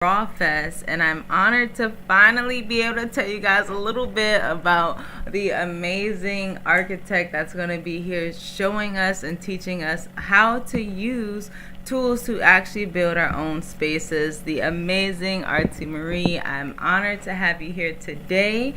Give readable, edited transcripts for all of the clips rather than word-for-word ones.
Raw Fest, and I'm honored to finally be able to tell you guys a little bit about the amazing architect that's going to be here showing us and teaching us how to use tools to actually build our own spaces. The amazing Artie Marie. I'm honored to have you here today.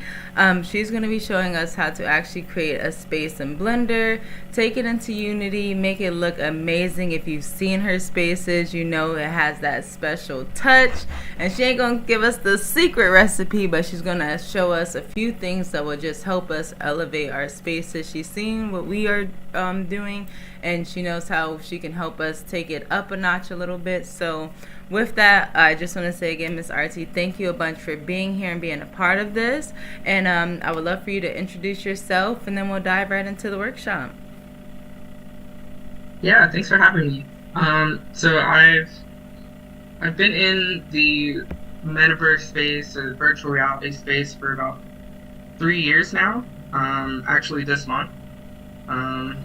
She's going to be showing us how to actually create a space in Blender, take it into Unity, make it look amazing. If you've seen her spaces, you know it has that special touch. And she ain't gonna give us the secret recipe, but she's gonna show us a few things that will just help us elevate our spaces. She's seen what we are doing, and she knows how she can help us take it up a notch a little bit. So with that, I just want to say again, Miss Artie, thank you a bunch for being here and being a part of this. And I would love for you to introduce yourself, and then we'll dive right into the workshop. Yeah, thanks for having me. So I've been in the metaverse space or virtual reality space for about 3 years now. Actually this month. Um,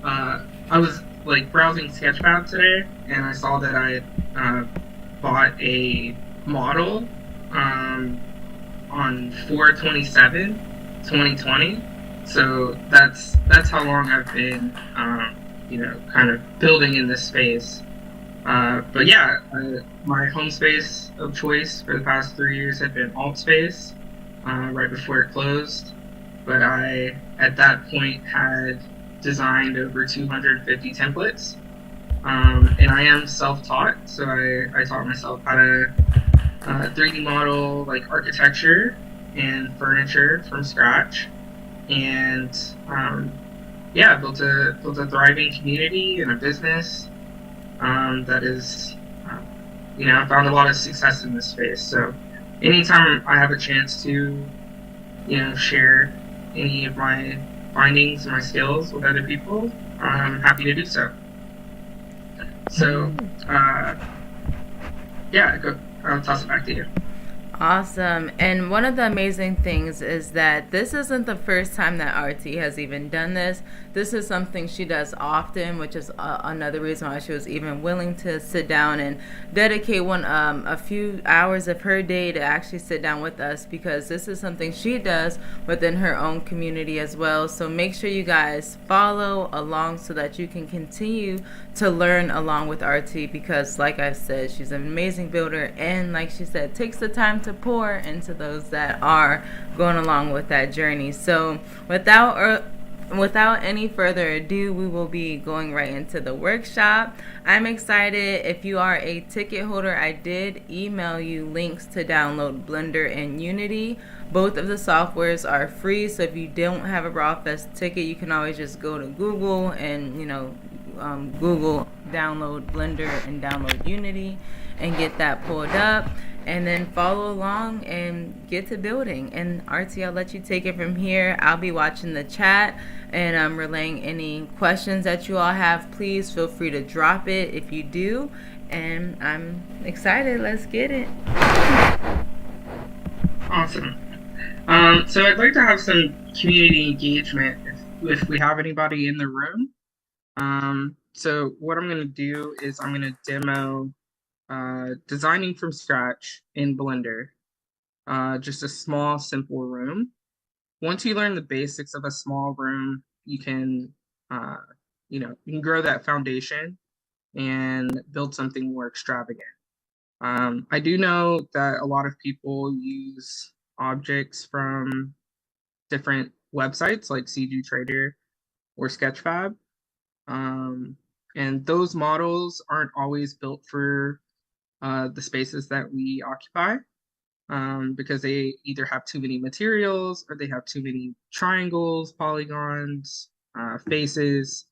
I was like browsing Sketchfab today, and I saw that I bought a model um, on 4/27/2020. So that's how long I've been, kind of building in this space. But yeah, my home space of choice for the past 3 years had been Altspace, right before it closed. But I, at that point, had designed over 250 templates. And I am self-taught, so I taught myself how to 3D model like architecture and furniture from scratch. And yeah, built a thriving community and a business that is, I found a lot of success in this space. So anytime I have a chance to, share any of my findings and my skills with other people, I'm happy to do so. So, uh, yeah, I'll toss it back to you. Awesome. And one of the amazing things is that this isn't the first time that RT has even done this. This is something she does often, which is another reason why she was even willing to sit down and dedicate a few hours of her day to actually sit down with us, because this is something she does within her own community as well. So make sure you guys follow along so that you can continue to learn along with RT, because like I've said, she's an amazing builder, and like she said, takes the time to pour into those that are going along with that journey. So without any further ado, we will be going right into the workshop. I'm excited. If you are a ticket holder, I did email you links to download Blender and Unity. Both of the softwares are free, so if you don't have a Rawfest ticket, you can always just go to Google and Google download Blender and download Unity and get that pulled up, and then follow along and get to building. And RT, I'll let you take it from here. I'll be watching the chat, and I'm relaying any questions that you all have. Please feel free to drop it if you do. And I'm excited. Let's get it. Awesome. So I'd like to have some community engagement if we have anybody in the room. So what I'm going to do is I'm going to demo designing from scratch in Blender. Just a small, simple room. Once you learn the basics of a small room, you can, you can grow that foundation and build something more extravagant. I do know that a lot of people use objects from different websites like CG Trader or Sketchfab. And those models aren't always built for the spaces that we occupy, because they either have too many materials or they have too many triangles, polygons, faces,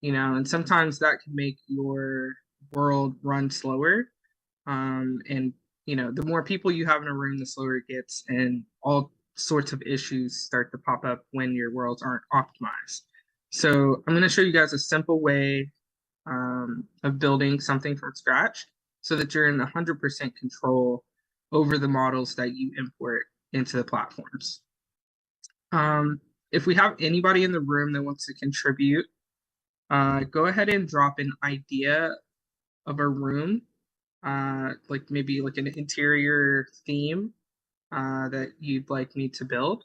and sometimes that can make your world run slower. And the more people you have in a room, the slower it gets, and all sorts of issues start to pop up when your worlds aren't optimized. So I'm going to show you guys a simple way of building something from scratch so that you're in 100% control over the models that you import into the platforms. If we have anybody in the room that wants to contribute, go ahead and drop an idea of a room like maybe like an interior theme that you'd like me to build.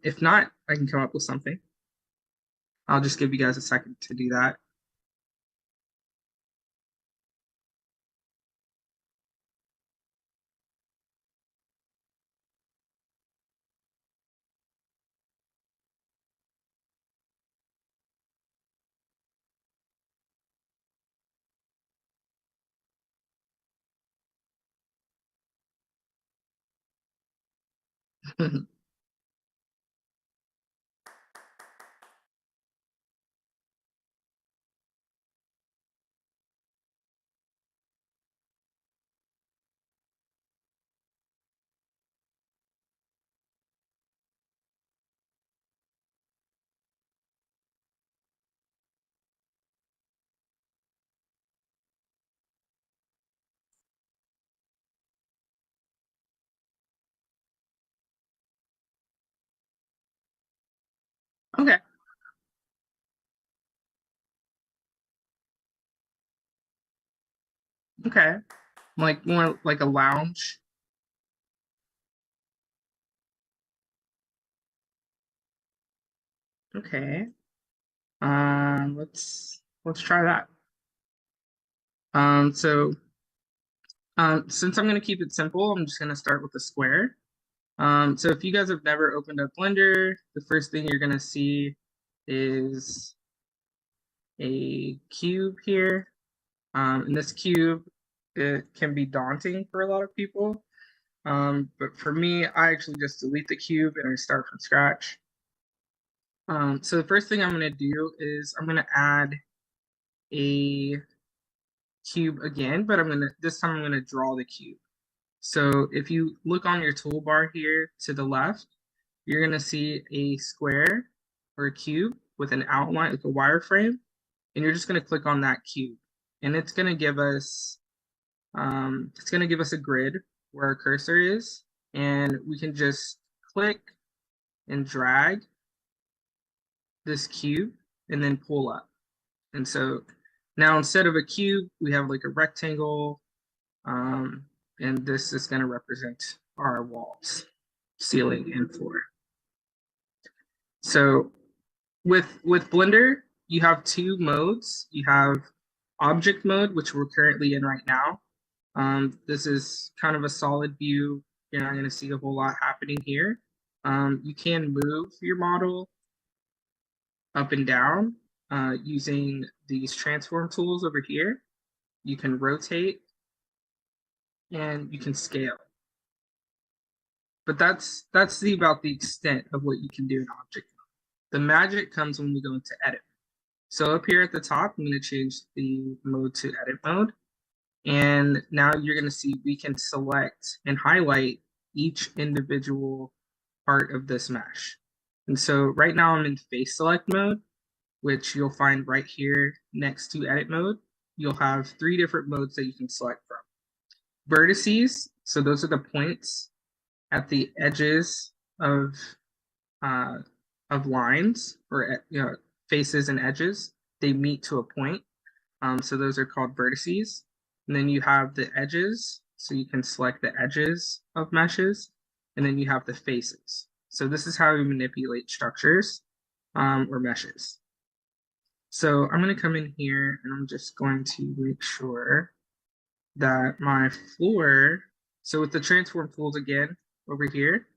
If not, I can come up with something. I'll just give you guys a second to do that. Okay. Okay. Like more like a lounge. Okay. Let's try that. So since I'm gonna keep it simple, I'm just gonna start with a square. So if you guys have never opened up Blender, the first thing you're gonna see is a cube here. And this cube, it can be daunting for a lot of people. But for me, I actually just delete the cube and I start from scratch. So the first thing I'm gonna do is I'm gonna add a cube again, but this time I'm gonna draw the cube. So if you look on your toolbar here to the left, you're gonna see a square or a cube with an outline, like a wireframe, and you're just gonna click on that cube, and it's gonna give us a grid where our cursor is, and we can just click and drag this cube and then pull up. And so now instead of a cube, we have like a rectangle, um, and this is gonna represent our walls, ceiling, and floor. So with Blender, you have two modes. You have object mode, which we're currently in right now. This is kind of a solid view. You're not going to see a whole lot happening here. You can move your model up and down using these transform tools over here. You can rotate and you can scale. But that's about the extent of what you can do in object mode. The magic comes when we go into edit. So up here at the top, I'm going to change the mode to edit mode. And now you're going to see we can select and highlight each individual part of this mesh. And so right now I'm in face select mode, which you'll find right here next to edit mode. You'll have three different modes that you can select from. Vertices, so those are the points at the edges uh, of lines or faces and edges. They meet to a point. So those are called vertices. And then you have the edges, so you can select the edges of meshes, and then you have the faces. So this is how we manipulate structures or meshes. So I'm going to come in here and I'm just going to make sure that my floor, so with the transform tools again over here,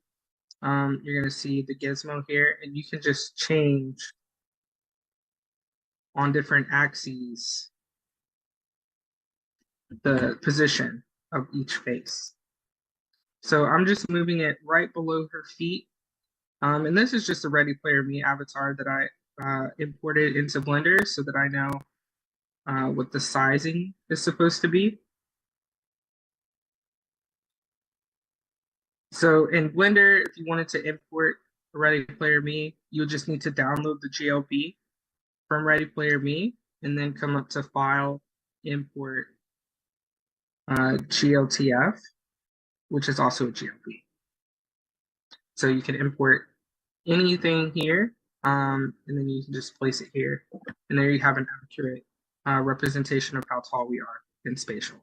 you're going to see the gizmo here, and you can just change on different axes the position of each face. So I'm just moving it right below her feet. And this is just a Ready Player Me avatar that I imported into Blender so that I know what the sizing is supposed to be. So in Blender, if you wanted to import Ready Player Me, you'll just need to download the GLB from Ready Player Me and then come up to File, Import GLTF, which is also a GLB. So you can import anything here, and then you can just place it here. And there you have an accurate representation of how tall we are in spatial.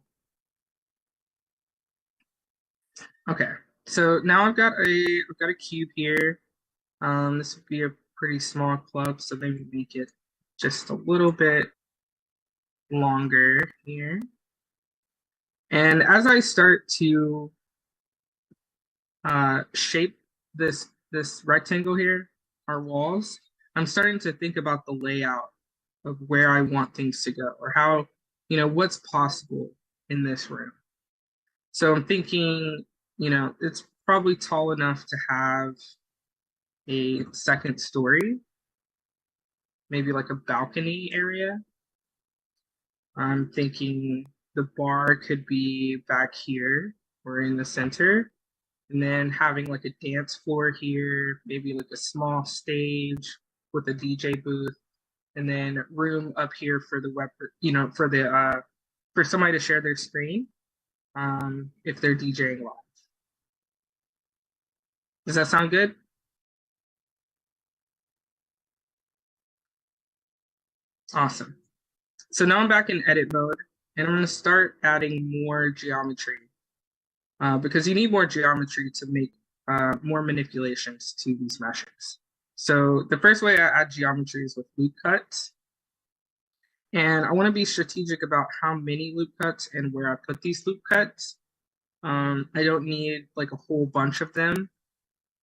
Okay, so now I've got a cube here. This would be a pretty small club, so maybe make it just a little bit longer here. And as I start to shape this rectangle here, our walls, I'm starting to think about the layout of where I want things to go or how, what's possible in this room. So I'm thinking, it's probably tall enough to have a second story, maybe like a balcony area. I'm thinking the bar could be back here or in the center, and then having like a dance floor here, maybe like a small stage with a DJ booth, and then room up here for the web, for the for somebody to share their screen if they're DJing live. Does that sound good? Awesome. So now I'm back in edit mode, and I'm going to start adding more geometry because you need more geometry to make more manipulations to these meshes. So the first way I add geometry is with loop cuts. And I want to be strategic about how many loop cuts and where I put these loop cuts. I don't need like a whole bunch of them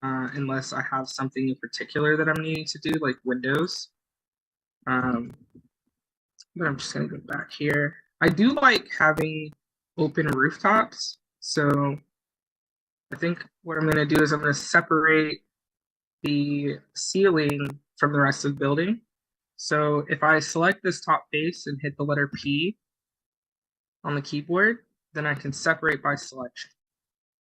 unless I have something in particular that I'm needing to do, like windows. Um, but I'm just going to go back here. I do like having open rooftops. So I think what I'm going to do is I'm going to separate the ceiling from the rest of the building. So if I select this top face and hit the letter P on the keyboard, then I can separate by selection.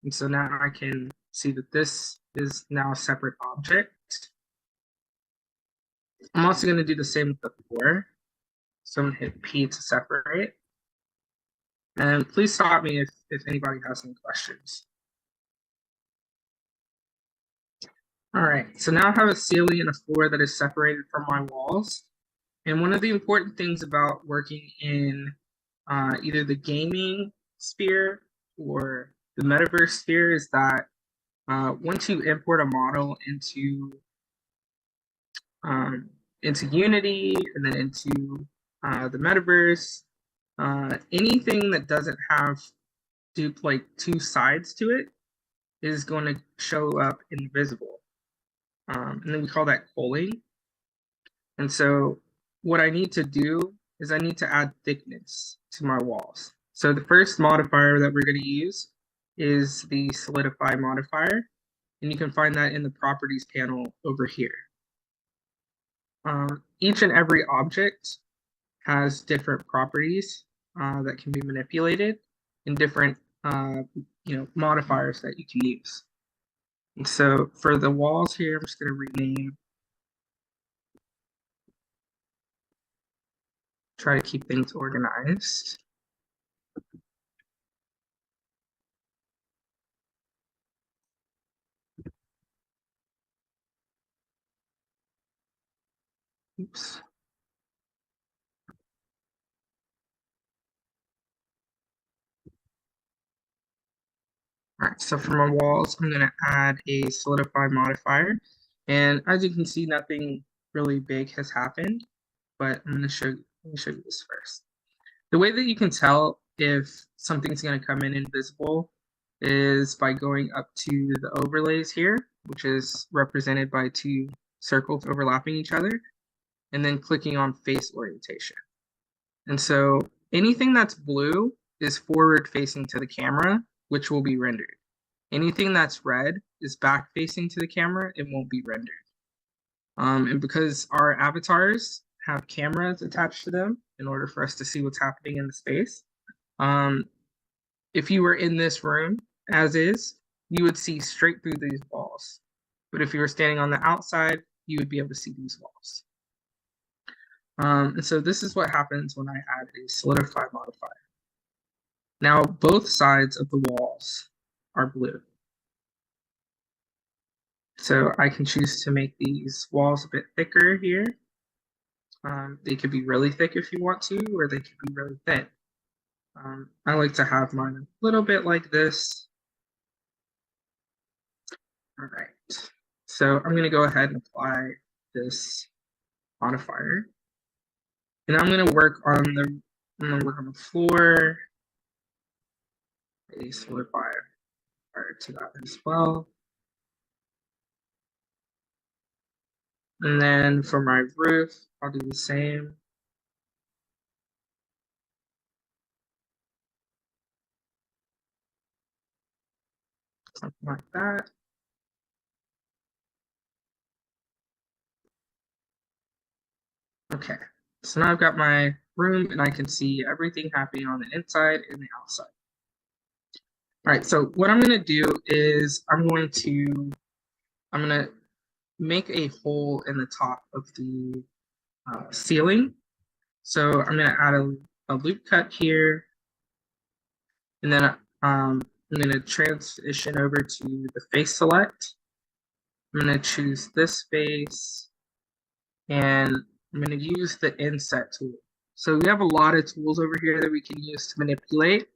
And so now I can see that this is now a separate object. I'm also going to do the same with the floor. So I'm going to hit P to separate. And please stop me if anybody has any questions. All right, so now I have a ceiling and a floor that is separated from my walls. And one of the important things about working in either the gaming sphere or the metaverse sphere is that once you import a model into Unity and then into the metaverse, anything that doesn't have like two sides to it is going to show up invisible. And then we call that culling. And so what I need to do is I need to add thickness to my walls. So the first modifier that we're going to use is the solidify modifier. And you can find that in the properties panel over here. Each and every object has different properties that can be manipulated and different modifiers that you can use. And so for the walls here, I'm just going to rename, try to keep things organized. Oops. All right, so for my walls, I'm going to add a solidify modifier. And as you can see, nothing really big has happened, but let me show you this first. The way that you can tell if something's going to come in invisible is by going up to the overlays here, which is represented by two circles overlapping each other, and then clicking on face orientation. And so anything that's blue is forward facing to the camera, which will be rendered. Anything that's red is back facing to the camera, it won't be rendered. And because our avatars have cameras attached to them in order for us to see what's happening in the space, if you were in this room as is, you would see straight through these walls. But if you were standing on the outside, you would be able to see these walls. And so this is what happens when I add a solidify modifier. Now both sides of the walls are blue. So I can choose to make these walls a bit thicker here. They could be really thick if you want to, or they could be really thin. I like to have mine a little bit like this. All right. So I'm going to go ahead and apply this modifier. And I'm going to work on the floor. A solidify prior to that as well. And then for my roof, I'll do the same. Something like that. Okay, so now I've got my room and I can see everything happening on the inside and the outside. All right, so what I'm gonna do is I'm gonna make a hole in the top of the ceiling. So I'm gonna add a loop cut here, and then I'm gonna transition over to the face select. I'm gonna choose this face, and I'm gonna use the inset tool. So we have a lot of tools over here that we can use to manipulate.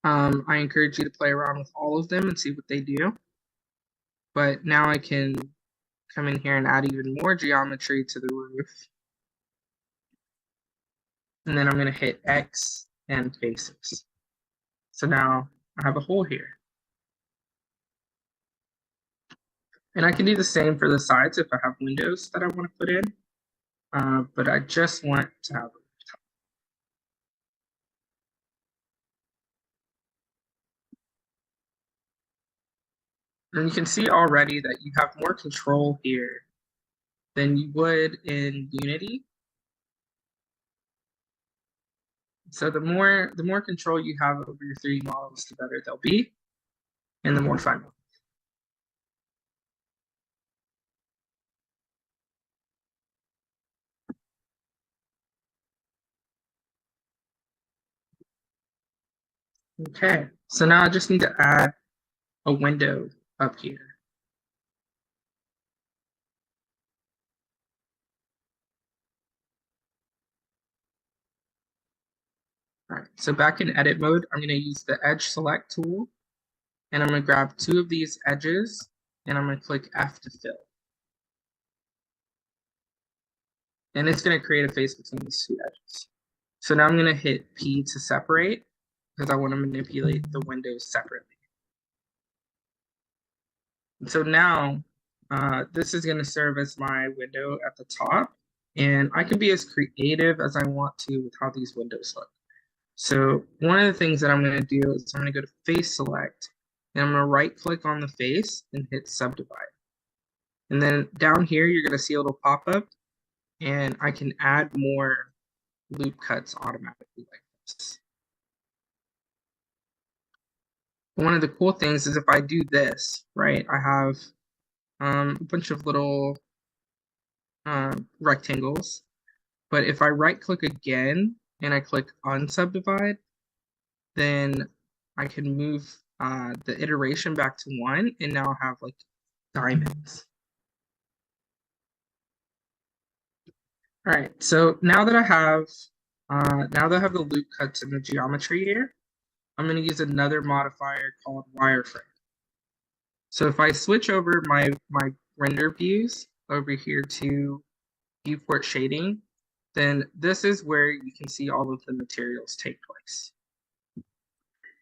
I encourage you to play around with all of them and see what they do. But now I can come in here and add even more geometry to the roof. And then I'm going to hit X and faces. So now I have a hole here. And I can do the same for the sides if I have windows that I want to put in. But I just want to have and you can see already that you have more control here than you would in Unity. So the more control you have over your 3D models, the better they'll be, and the more fun. Okay, so now I just need to add a window up here. All right, so back in edit mode, I'm going to use the edge select tool, and I'm going to grab 2 of these edges, and I'm going to click F to fill. And it's going to create a face between these 2 edges. So now I'm going to hit P to separate, because I want to manipulate the windows separately. And so now, this is going to serve as my window at the top, and I can be as creative as I want to with how these windows look. So one of the things that I'm going to do is I'm going to go to face select, and I'm going to right click on the face and hit subdivide. And then down here, you're going to see a little pop up, and I can add more loop cuts automatically like this. One of the cool things is if I do this, right, I have a bunch of little rectangles. But if I right click again and I click unsubdivide, then I can move the iteration back to 1 and now have like diamonds. All right, so now that I have the loop cuts and the geometry here, I'm going to use another modifier called wireframe. So if I switch over my render views over here to viewport shading, then this is where you can see all of the materials take place.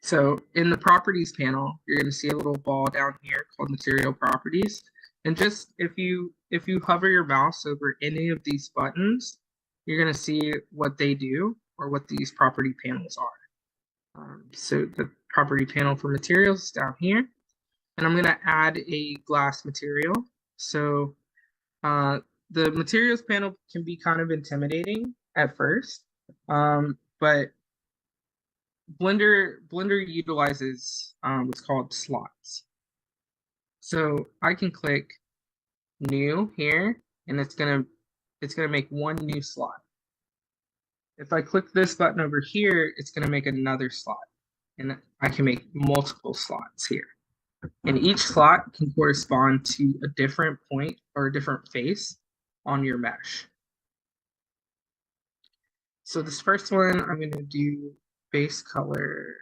So in the properties panel, you're going to see a little ball down here called material properties. And just if you hover your mouse over any of these buttons, you're going to see what they do or what these property panels are. So the property panel for materials is down here. And I'm going to add a glass material. So the materials panel can be kind of intimidating at first, but Blender utilizes what's called slots. So I can click new here, and it's gonna make 1 new slot. If I click this button over here, it's gonna make another slot, and I can make multiple slots here. And each slot can correspond to a different point or a different face on your mesh. So this first one, I'm gonna do base color.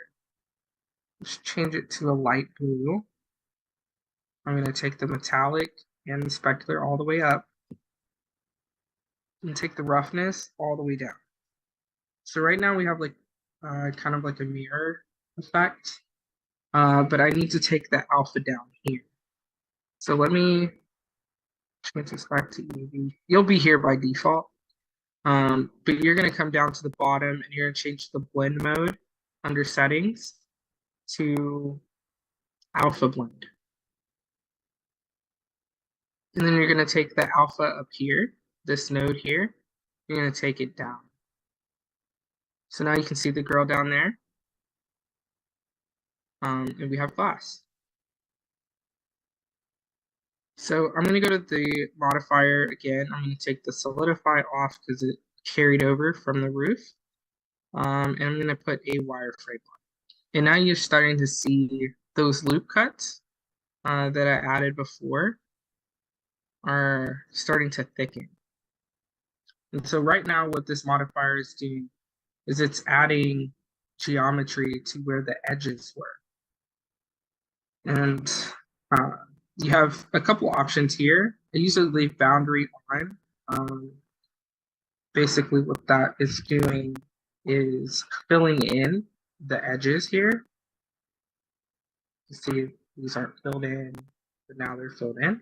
Just change it to a light blue. I'm going to take the metallic and the specular all the way up and take the roughness all the way down. So right now we have like kind of like a mirror effect, but I need to take the alpha down here. So let me change this back to UV. You'll be here by default, but you're going to come down to the bottom and you're going to change the blend mode under settings to alpha blend. And then you're going to take the alpha up here, this node here, you're going to take it down. So now you can see the girl down there. And we have glass. So I'm going to go to the modifier again. I'm going to take the solidify off because it carried over from the roof. And I'm going to put a wireframe on. And now you're starting to see those loop cuts that I added before are starting to thicken. And so right now what this modifier is doing is it's adding geometry to where the edges were. And you have a couple options here. I usually leave boundary on. Basically what that is doing is filling in the edges here. You see these aren't filled in, but now they're filled in.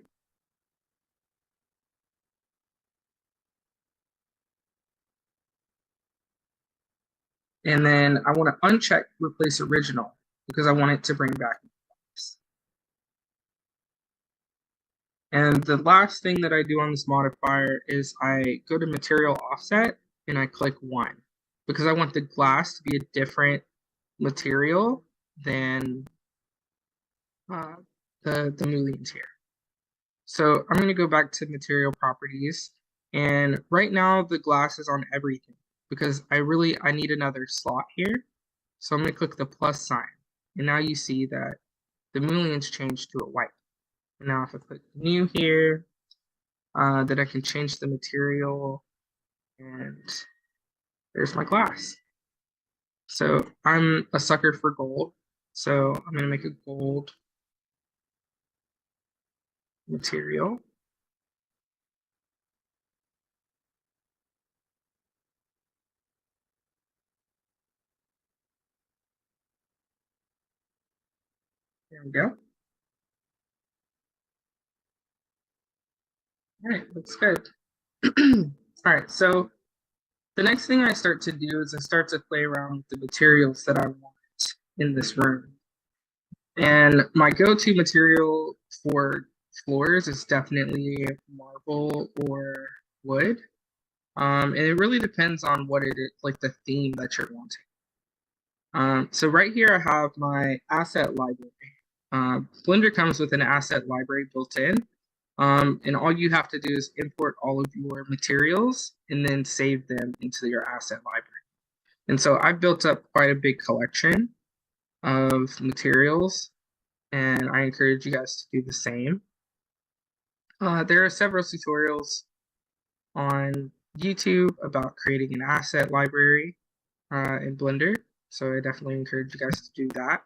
And then I want to uncheck replace original because I want it to bring back. And the last thing that I do on this modifier is I go to material offset and I click 1 because I want the glass to be a different material than the mullions here. So I'm going to go back to material properties, and right now the glass is on everything because I need another slot here. So I'm going to click the plus sign, and now you see that the mullions changed to a white. And now if I click new here, then I can change the material, and there's my glass. So I'm a sucker for gold, so I'm going to make a gold material. There we go. All right, looks good. All right, so the next thing I start to do is I start to play around with the materials that I want in this room. And my go-to material for floors is definitely marble or wood. And it really depends on what it is, like the theme that you're wanting. So right here I have my asset library. Blender comes with an asset library built in. And all you have to do is import all of your materials and then save them into your asset library. And so I built up quite a big collection of materials, and I encourage you guys to do the same. There are several tutorials on YouTube about creating an asset library in Blender, so I definitely encourage you guys to do that.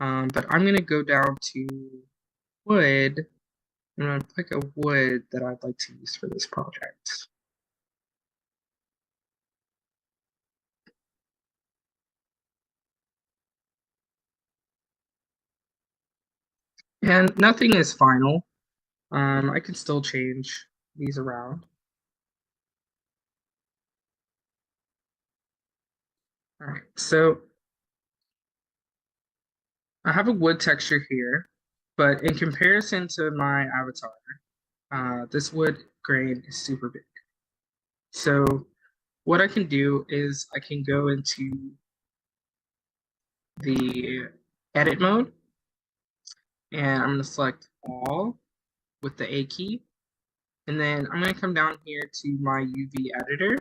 But I'm going to go down to wood. I'm going to pick a wood that I'd like to use for this project. And nothing is final. I can still change these around. All right, so I have a wood texture here, but in comparison to my avatar, this wood grain is super big. So what I can do is I can go into the edit mode, and I'm going to select all with the A key. And then I'm going to come down here to my UV editor.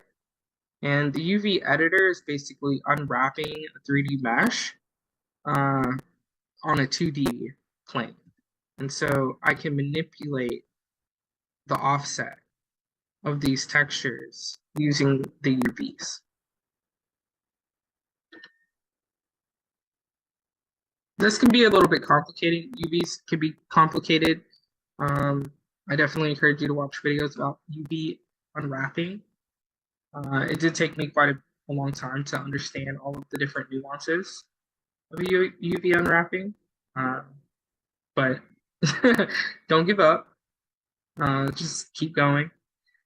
And the UV editor is basically unwrapping a 3D mesh on a 2D plane. And so I can manipulate the offset of these textures using the UVs. This can be a little bit complicated. UVs can be complicated. Um, I definitely encourage you to watch videos about UV unwrapping. It did take me quite a long time to understand all of the different nuances of UV unwrapping. Uh, but don't give up. Just keep going.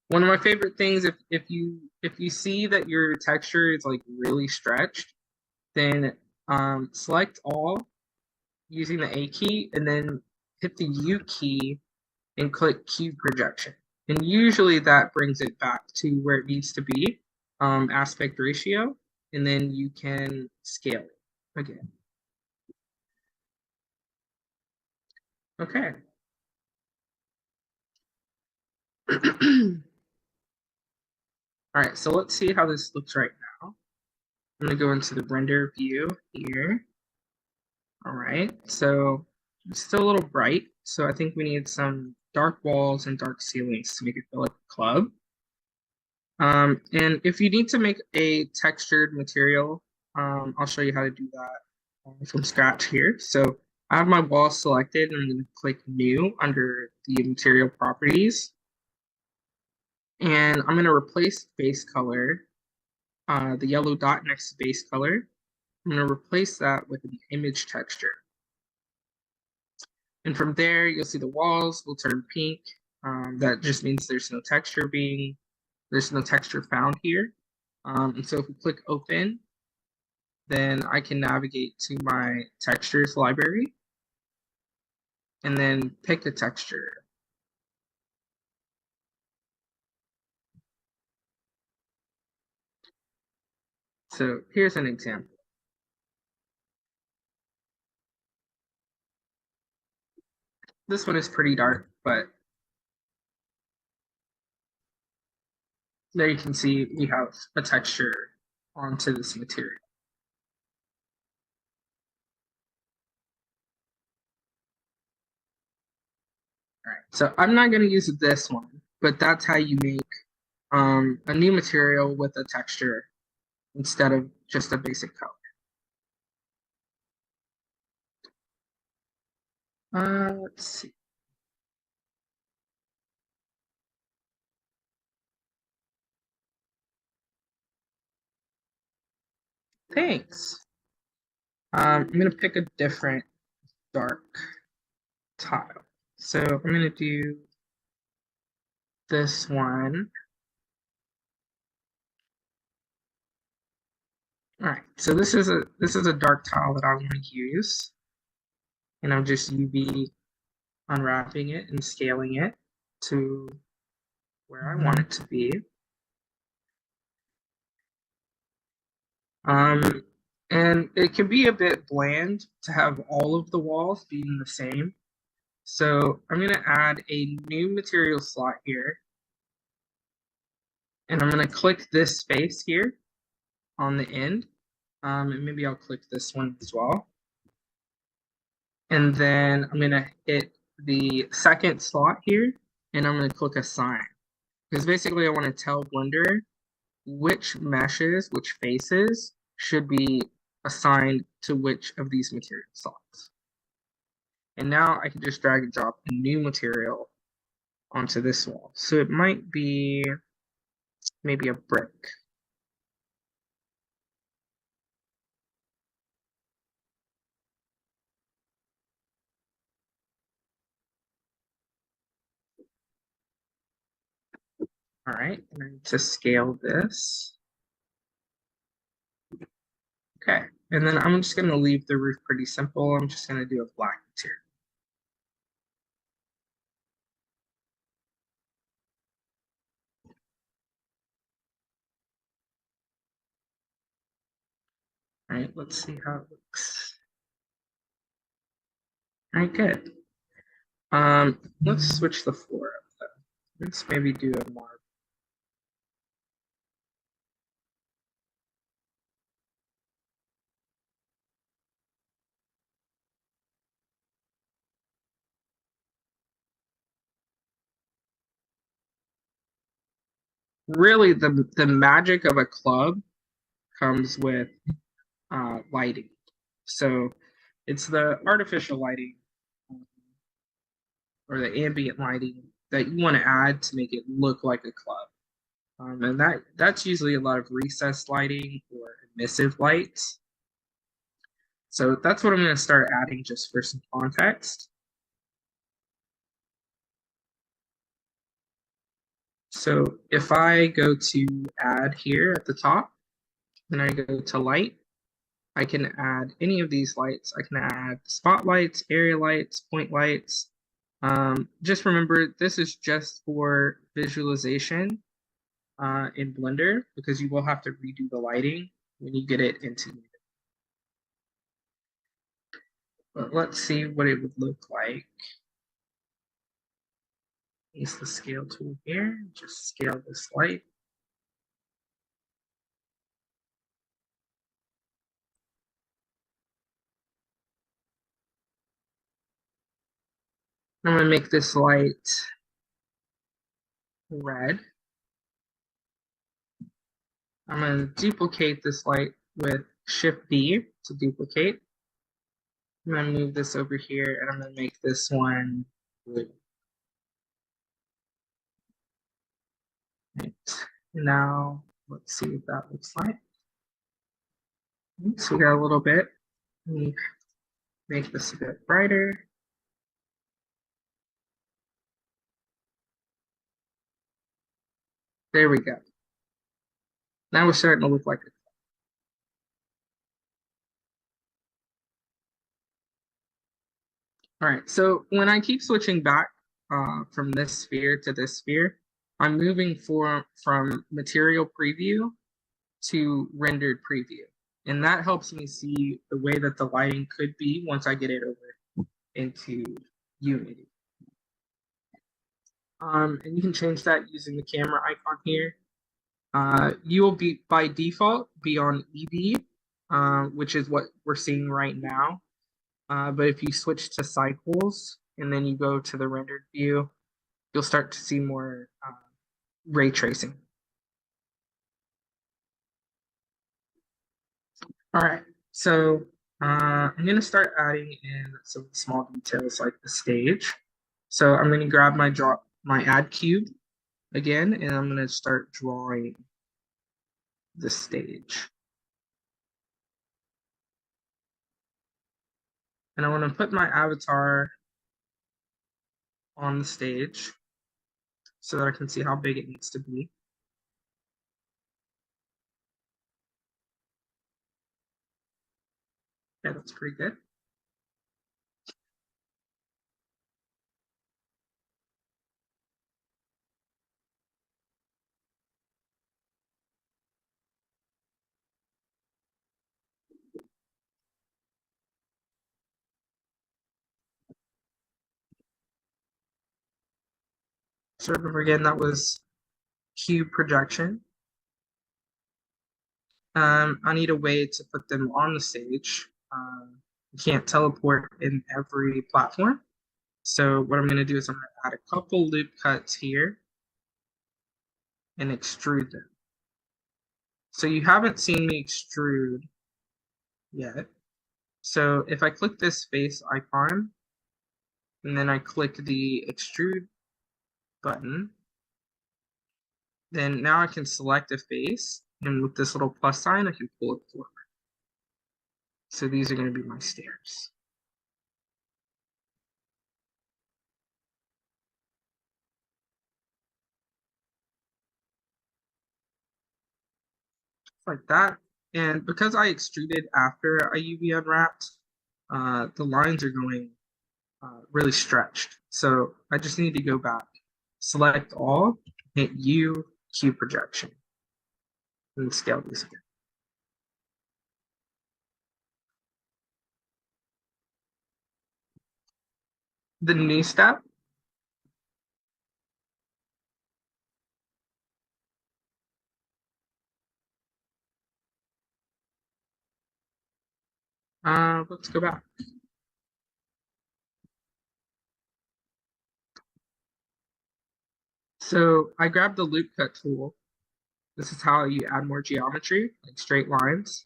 One of my favorite things, if you see that your texture is like really stretched, then select all using the A key and then hit the U key and click cube projection. And usually that brings it back to where it needs to be, aspect ratio, and then you can scale it again. Okay. All right, so let's see how this looks right now. I'm gonna go into the render view here. All right, so it's still a little bright, so I think we need some dark walls and dark ceilings to make it feel like a club. And if you need to make a textured material, I'll show you how to do that from scratch here. So I have my wall selected and I'm going to click new under the material properties. And I'm going to replace base color, the yellow dot next to base color. I'm going to replace that with an image texture. And from there, you'll see the walls will turn pink. That just means there's no texture found here. And so if we click open, then I can navigate to my textures library and then pick a texture. So here's an example. This one is pretty dark, but there you can see we have a texture onto this material. All right, so I'm not going to use this one, but that's how you make a new material with a texture instead of just a basic color. Let's see. Thanks. I'm going to pick a different dark tile. So I'm going to do this one. All right, so this is a dark tile that I want to use, and I'm just UV unwrapping it and scaling it to where I want it to be. And it can be a bit bland to have all of the walls being the same. So I'm going to add a new material slot here, and I'm going to click this space here on the end, and maybe I'll click this one as well. And then I'm going to hit the second slot here, and I'm going to click assign. Because basically I want to tell Blender which meshes, which faces should be assigned to which of these material slots. And now I can just drag and drop a new material onto this wall. So it might be maybe a brick. All right, and to scale this. Okay, and then I'm just going to leave the roof pretty simple. I'm just going to do a black material. All right, let's see how it looks. All right, good. Let's switch the floor up though. Let's maybe do a more. Really, the magic of a club comes with lighting. So It's the artificial lighting or the ambient lighting that you want to add to make it look like a club. And that's usually a lot of recessed lighting or emissive lights. So that's what I'm going to start adding just for some context. So if I go to add here at the top, then I go to light, I can add any of these lights. I can add spotlights, area lights, point lights. Just remember, this is just for visualization in Blender because you will have to redo the lighting when you get it into Unity. But let's see what it would look like. Use the scale tool here, just scale this light. I'm going to make this light red. I'm going to duplicate this light with Shift D to duplicate. I'm going to move this over here and I'm going to make this one blue. Right. Now, let's see what that looks like. So we got a little bit. Let me make this a bit brighter. There we go. Now we're starting to look like it. All right, so when I keep switching back from this sphere to this sphere, I'm moving from material preview to rendered preview. And that helps me see the way that the lighting could be once I get it over into Unity. And you can change that using the camera icon here. You will be, by default, be on ED, which is what we're seeing right now. But if you switch to cycles and then you go to the rendered view, you'll start to see more ray tracing. All right, so I'm going to start adding in some small details like the stage. So I'm going to grab my add cube again, and I'm going to start drawing the stage. And I want to put my avatar on the stage so that I can see how big it needs to be. Yeah, that's pretty good. So remember again, that was cube projection. I need a way to put them on the stage. You can't teleport in every platform. So what I'm going to do is I'm going to add a couple loop cuts here and extrude them. So you haven't seen me extrude yet. So if I click this face icon and then I click the extrude button, then now I can select a face, and with this little plus sign I can pull it forward. So these are going to be my stairs. Like that. And because I extruded after I UV unwrapped, the lines are going really stretched. So I just need to go back, select all, hit U, cube projection, and scale these again. The new step, let's go back. So I grabbed the loop cut tool. This is how you add more geometry, like straight lines.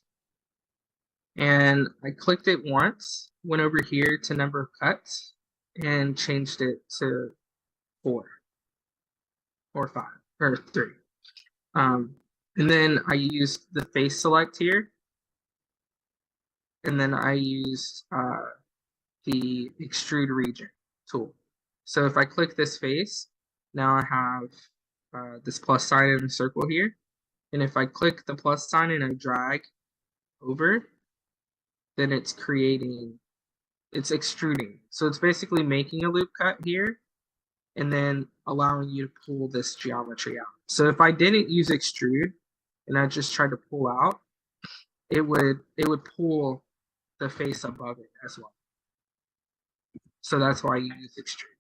And I clicked it once, went over here to number of cuts and changed it to 4 or 5 or 3. And then I used the face select here, and then I used the extrude region tool. So if I click this face, now I have this plus sign in the circle here. And if I click the plus sign and I drag over, then it's extruding. So it's basically making a loop cut here and then allowing you to pull this geometry out. So if I didn't use extrude and I just tried to pull out, it would pull the face above it as well. So that's why you use extrude.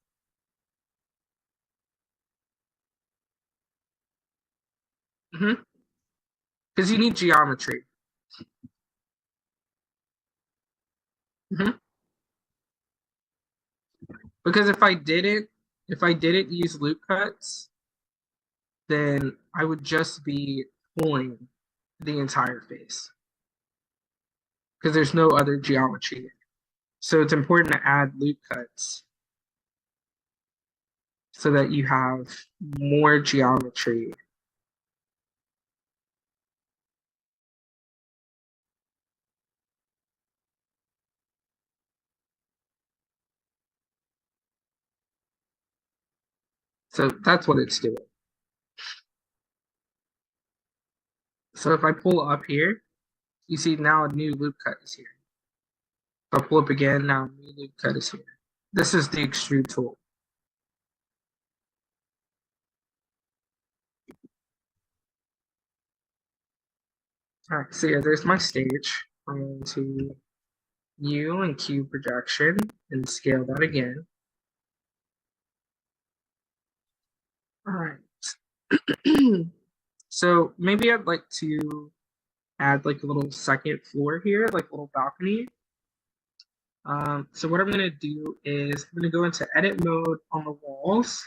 Because you need geometry. Because if I didn't use loop cuts, then I would just be pulling the entire face. Because there's no other geometry. So it's important to add loop cuts so that you have more geometry. So that's what it's doing. So if I pull up here, you see now a new loop cut is here. If I pull up again, now a new loop cut is here. This is the extrude tool. All right, so yeah, there's my stage. I'm going to U and Q projection and scale that again. All right. So maybe I'd like to add like a little second floor here, like a little balcony. So what I'm gonna do is I'm gonna go into edit mode on the walls.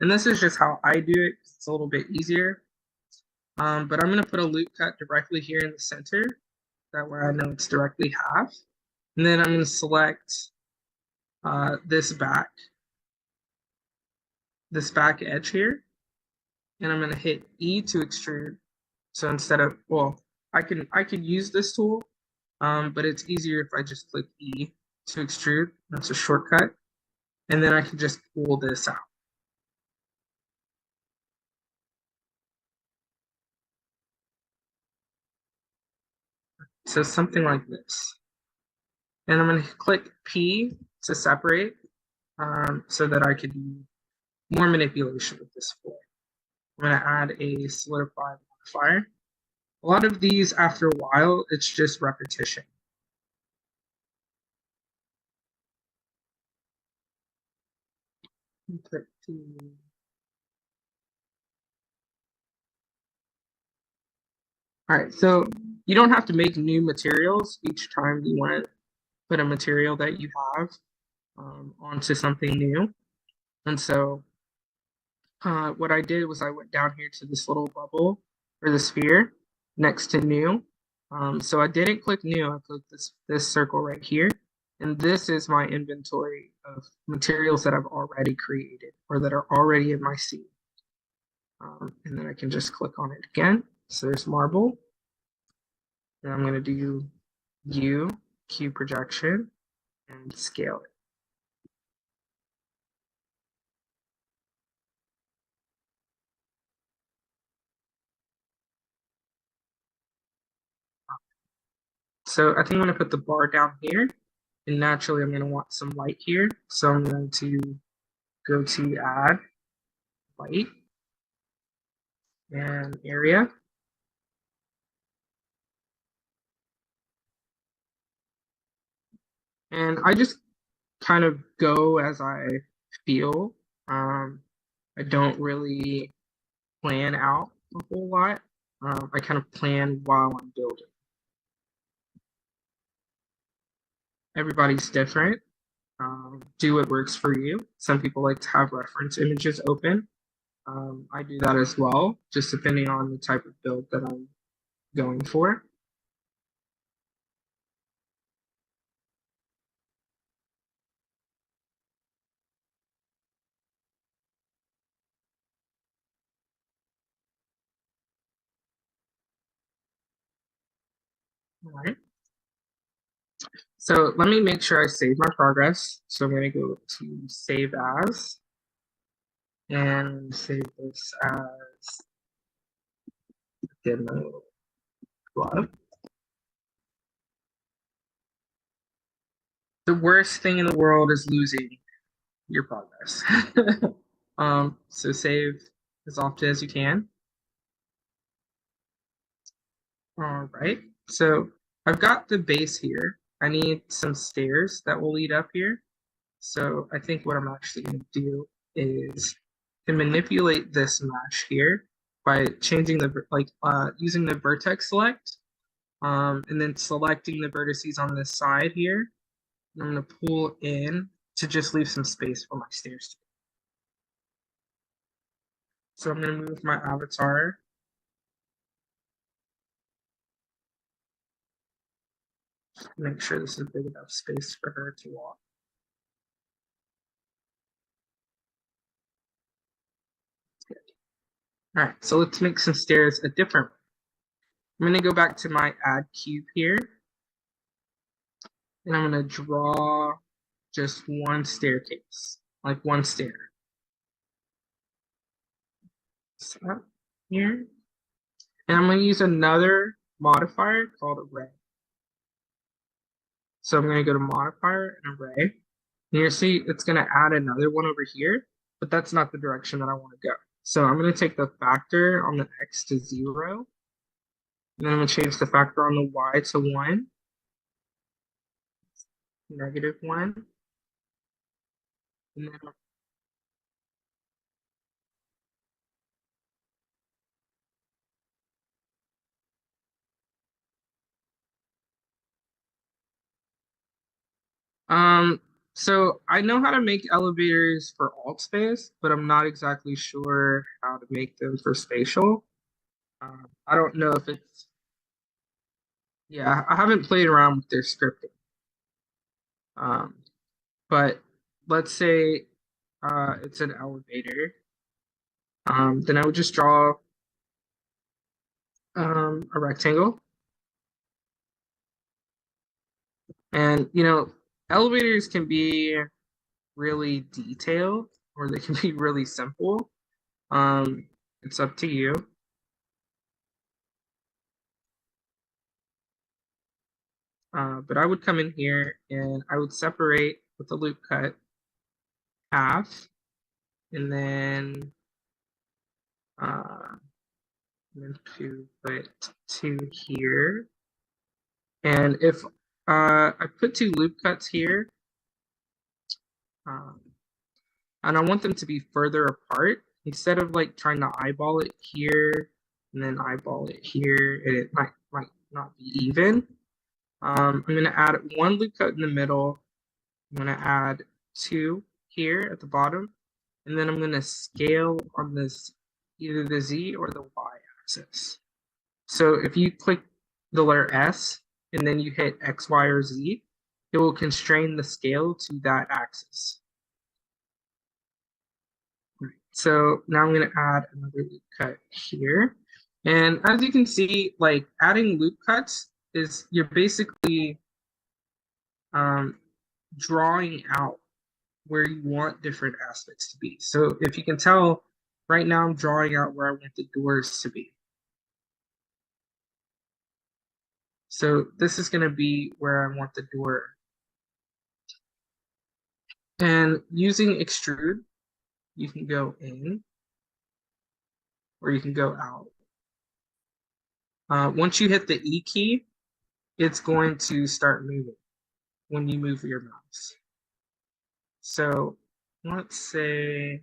And this is just how I do it. It's a little bit easier. But I'm gonna put a loop cut directly here in the center. That way I know it's directly half. And then I'm gonna select this back edge here. And I'm gonna hit E to extrude. So instead of, well, I could use this tool, but it's easier if I just click E to extrude. That's a shortcut. And then I can just pull this out. So something like this. And I'm going to click P to separate so that I could do more manipulation with this floor. I'm going to add a solidify modifier. A lot of these, after a while, it's just repetition. All right, so you don't have to make new materials each time you want to put a material that you have onto something new. And so what I did was I went down here to this little bubble or the sphere next to new. So I didn't click new, I clicked this circle right here. And this is my inventory of materials that I've already created or that are already in my scene. And then I can just click on it again. So there's marble. And I'm going to do U, Q projection, and scale it. So I think I'm going to put the bar down here. And naturally, I'm going to want some light here. So I'm going to go to add light and area. And I just kind of go as I feel. I don't really plan out a whole lot. I kind of plan while I'm building. Everybody's different. Do what works for you. Some people like to have reference images open. I do that as well, just depending on the type of build that I'm going for. All right. So let me make sure I save my progress. So I'm going to go to save as and save this as demo club. The worst thing in the world is losing your progress. So save as often as you can. All right. So I've got the base here. I need some stairs that will lead up here. So I think what I'm actually going to do is to manipulate this mesh here by changing the using the vertex select, and then selecting the vertices on this side here. I'm going to pull in to just leave some space for my stairs. So I'm going to move my avatar. Make sure this is big enough space for her to walk. All right, so let's make some stairs a different way. I'm going to go back to my add cube here, and I'm going to draw just one staircase, like one stair. So here, and I'm going to use another modifier called array. So I'm going to go to modifier and array. And you see it's going to add another one over here, but that's not the direction that I want to go. So I'm going to take the factor on the x to 0. And then I'm going to change the factor on the y to 1, -1. And then so I know how to make elevators for alt space, but I'm not exactly sure how to make them for spatial. I don't know if it's, yeah, I haven't played around with their scripting. But let's say it's an elevator. Then I would just draw a rectangle. And, elevators can be really detailed or they can be really simple. It's up to you. But I would come in here and I would separate with a loop cut half, and then I'm going to put 2 here. And if I put 2 loop cuts here, and I want them to be further apart, instead of like trying to eyeball it here and then eyeball it here, and it might not be even. I'm going to add 1 loop cut in the middle. I'm going to add 2 here at the bottom, and then I'm going to scale on this either the Z or the Y axis. So if you click the letter S and then you hit X, Y, or Z, it will constrain the scale to that axis. So now I'm going to add another loop cut here. And as you can see, like adding loop cuts is you're basically drawing out where you want different aspects to be. So if you can tell, right now I'm drawing out where I want the doors to be. So this is going to be where I want the door. And using extrude, you can go in or you can go out. Once you hit the E key, it's going to start moving when you move your mouse. So let's say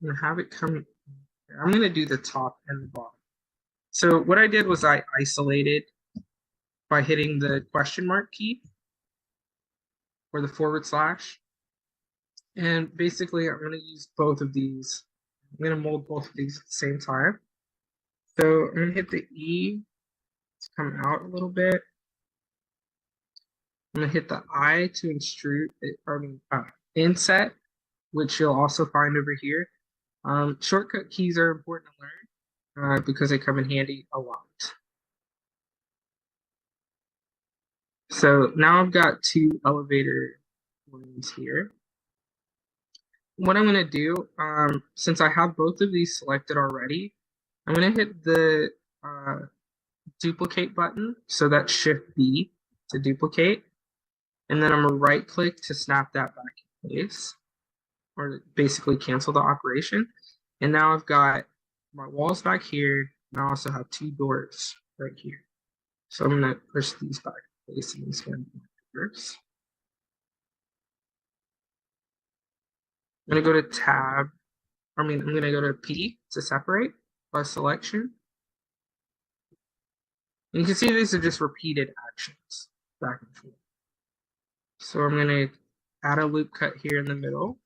I'm going to have it come. I'm going to do the top and the bottom. So what I did was I isolated by hitting the question mark key or the /. And basically, I'm going to use both of these. I'm going to mold both of these at the same time. So I'm going to hit the E to come out a little bit. I'm going to hit the I to extrude, inset, which you'll also find over here. Shortcut keys are important to learn because they come in handy a lot. So now I've got two elevator rooms here. What I'm gonna do, since I have both of these selected already, I'm gonna hit the uh, duplicate button. So that's Shift B to duplicate. And then I'm gonna right click to snap that back in place, or basically cancel the operation. And now I've got my walls back here, and I also have two doors right here. So I'm gonna push these back in place and these going doors. I'm gonna go to tab, I'm gonna go to P to separate by selection. And you can see these are just repeated actions back and forth. So I'm gonna add a loop cut here in the middle.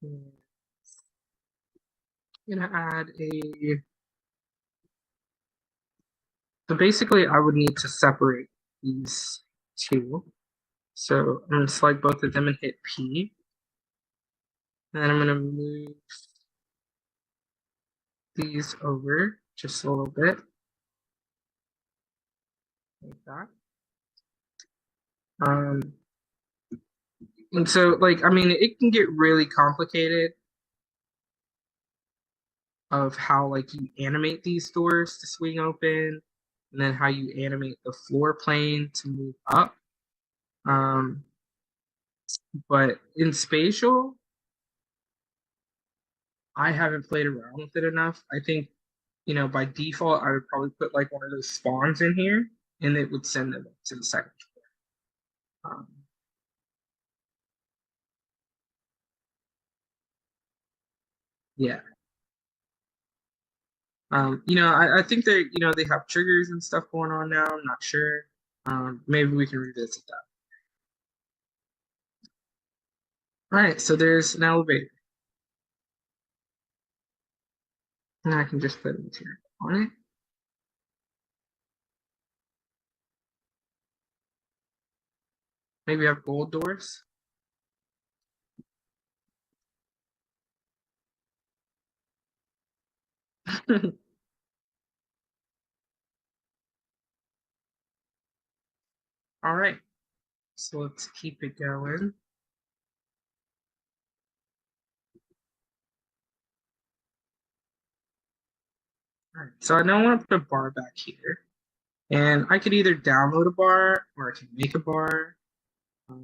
I'm gonna add a, so basically I would need to separate these two. So I'm gonna select both of them and hit P. And then I'm gonna move these over just a little bit. Like that. And so like, I mean, it can get really complicated of how like you animate these doors to swing open, and then how you animate the floor plane to move up. But in spatial, I haven't played around with it enough. I think, by default, I would probably put like one of those spawns in here, and it would send them to the second floor. Yeah. I think they have triggers and stuff going on now. I'm not sure. Maybe we can revisit that. All right, so there's an elevator. And I can just put a material on it. Maybe have gold doors. All right, so let's keep it going. All right, so I now want to put a bar back here. And I could either download a bar or I can make a bar. I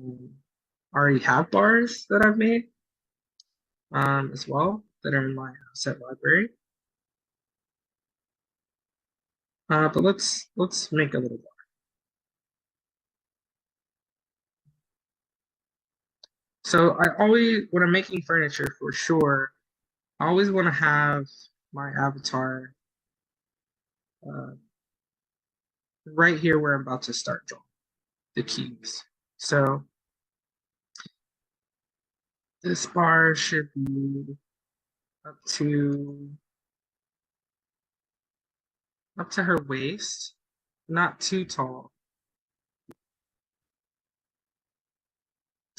already have bars that I've made as well that are in my asset library. But let's make a little bar. So when I'm making furniture for sure, I always want to have my avatar right here where I'm about to start drawing the cubes. So this bar should be up to her waist, not too tall,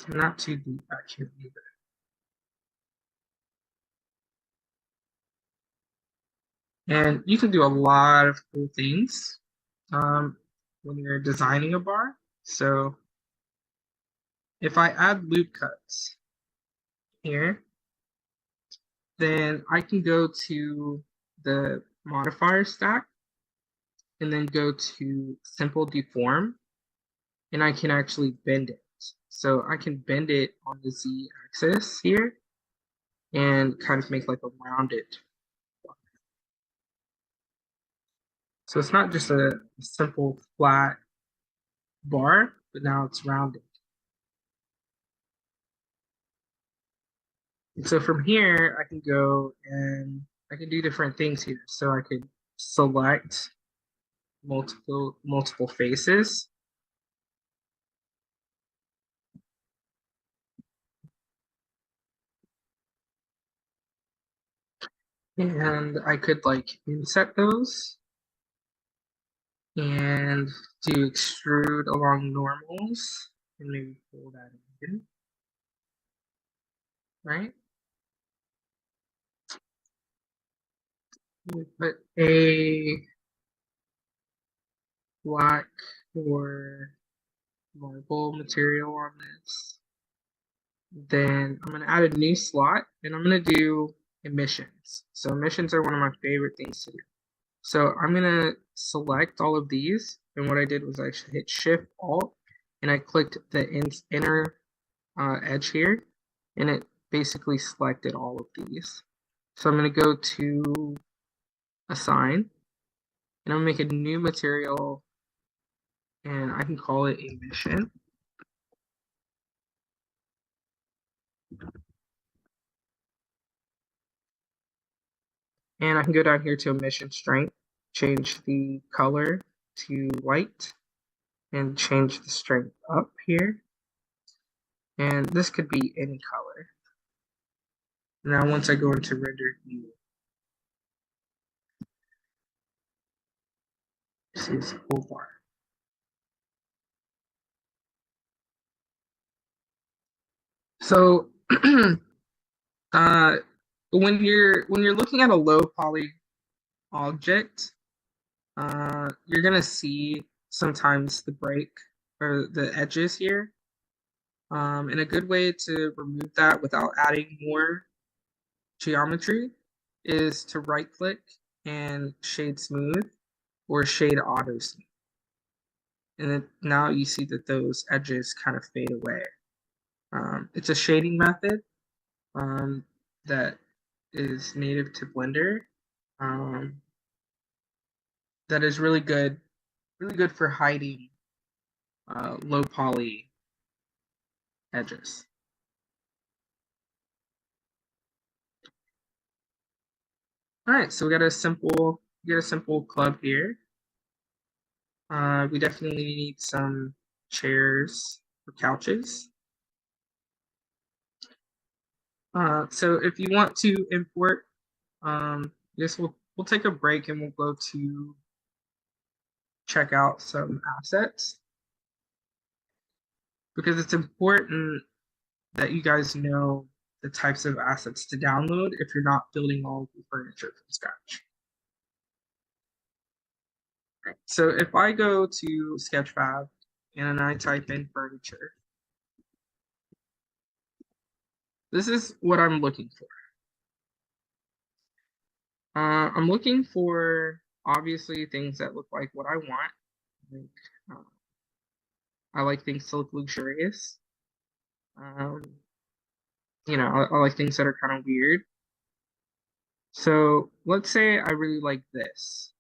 not too deep back here either. And you can do a lot of cool things when you're designing a bar. So if I add loop cuts here, then I can go to the modifier stack and then go to simple deform, and I can actually bend it. So I can bend it on the Z axis here and kind of make like a rounded. So it's not just a simple flat bar, but now it's rounded. And so from here, I can go and I can do different things here. So I could select multiple faces. And I could like inset those and do extrude along normals and maybe pull that in, right? We put a black or marble material on this. Then I'm going to add a new slot and I'm going to do emissions. So emissions are one of my favorite things to do. So I'm going to select all of these. And what I did was I hit Shift Alt and I clicked the inner edge here. And it basically selected all of these. So I'm going to go to Assign. And I'm going to make a new material. And I can call it emission. And I can go down here to emission strength, change the color to white, and change the strength up here. And this could be any color. Now once I go into render view, see this whole bar. So when you're looking at a low poly object, you're gonna see sometimes the break or the edges here. And a good way to remove that without adding more geometry is to right click and shade smooth or shade auto smooth. And then now you see that those edges kind of fade away. It's a shading method that is native to Blender that is really good for hiding low poly edges. All right, so we got a simple club here. We definitely need some chairs or couches. So if you want to import, this we'll take a break and we'll go to check out some assets because it's important that you guys know the types of assets to download if you're not building all of the furniture from scratch. Right. So if I go to Sketchfab and I type in furniture, this is what I'm looking for. I'm looking for obviously things that look like what I want. Like, I like things to look luxurious. I like things that are kind of weird. So let's say I really like this,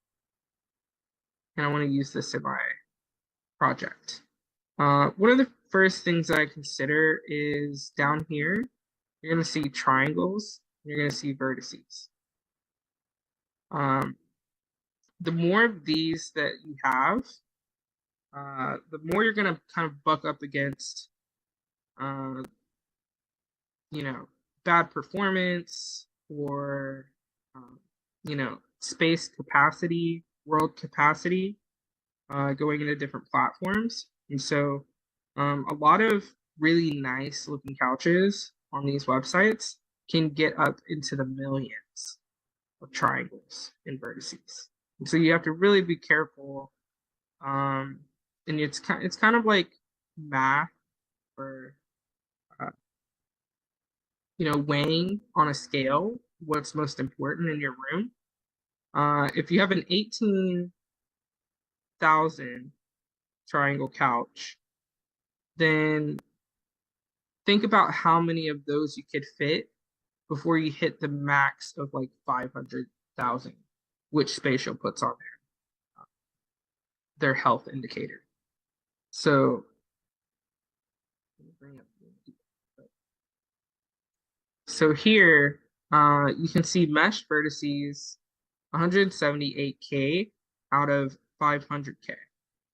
and I want to use this in my project. One of the first things that I consider is down here, you're going to see triangles, you're going to see vertices. The more of these that you have, the more you're going to kind of buck up against, bad performance or, space capacity, world capacity, going into different platforms. And so a lot of really nice looking couches on these websites can get up into the millions of triangles and vertices. And so you have to really be careful. And it's kind of like math or weighing on a scale what's most important in your room. If you have an 18,000 triangle couch, then think about how many of those you could fit before you hit the max of like 500,000, which Spatial puts on their health indicator. So here you can see mesh vertices 178K out of 500K.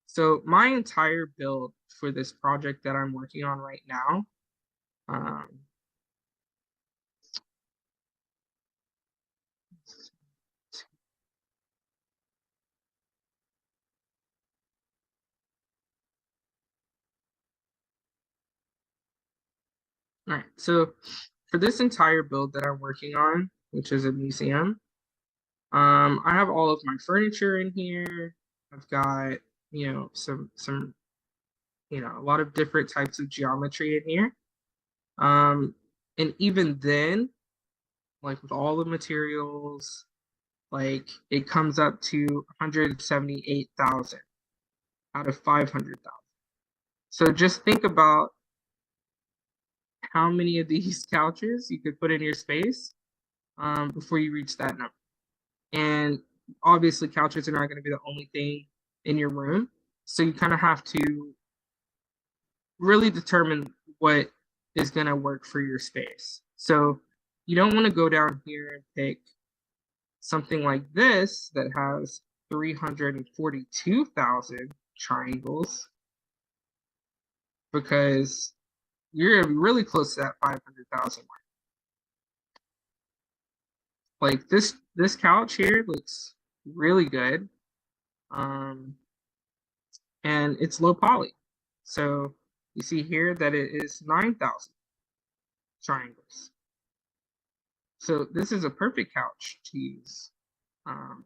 So my entire build for this project that I'm working on right now, all right, so for this entire build that I'm working on, which is a museum, I have all of my furniture in here. I've got, some, a lot of different types of geometry in here. Um, and even then, like with all the materials, like it comes up to 178,000 out of 500,000. So just think about how many of these couches you could put in your space before you reach that number. And obviously, couches are not going to be the only thing in your room. So you kind of have to really determine what is going to work for your space. So you don't want to go down here and pick something like this that has 342,000 triangles because you're going to be really close to that 500,000 mark. Like this couch here looks really good. Um, and it's low poly. So you see here that it is 9,000 triangles. So this is a perfect couch to use um,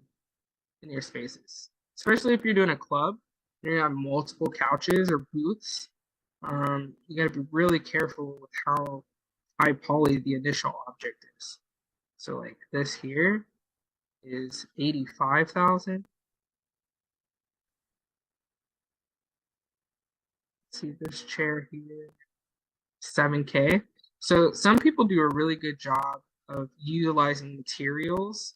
in your spaces, especially if you're doing a club. You're gonna have multiple couches or booths. You got to be really careful with how high poly the initial object is. So like this here is 85,000. See this chair here, 7K. So some people do a really good job of utilizing materials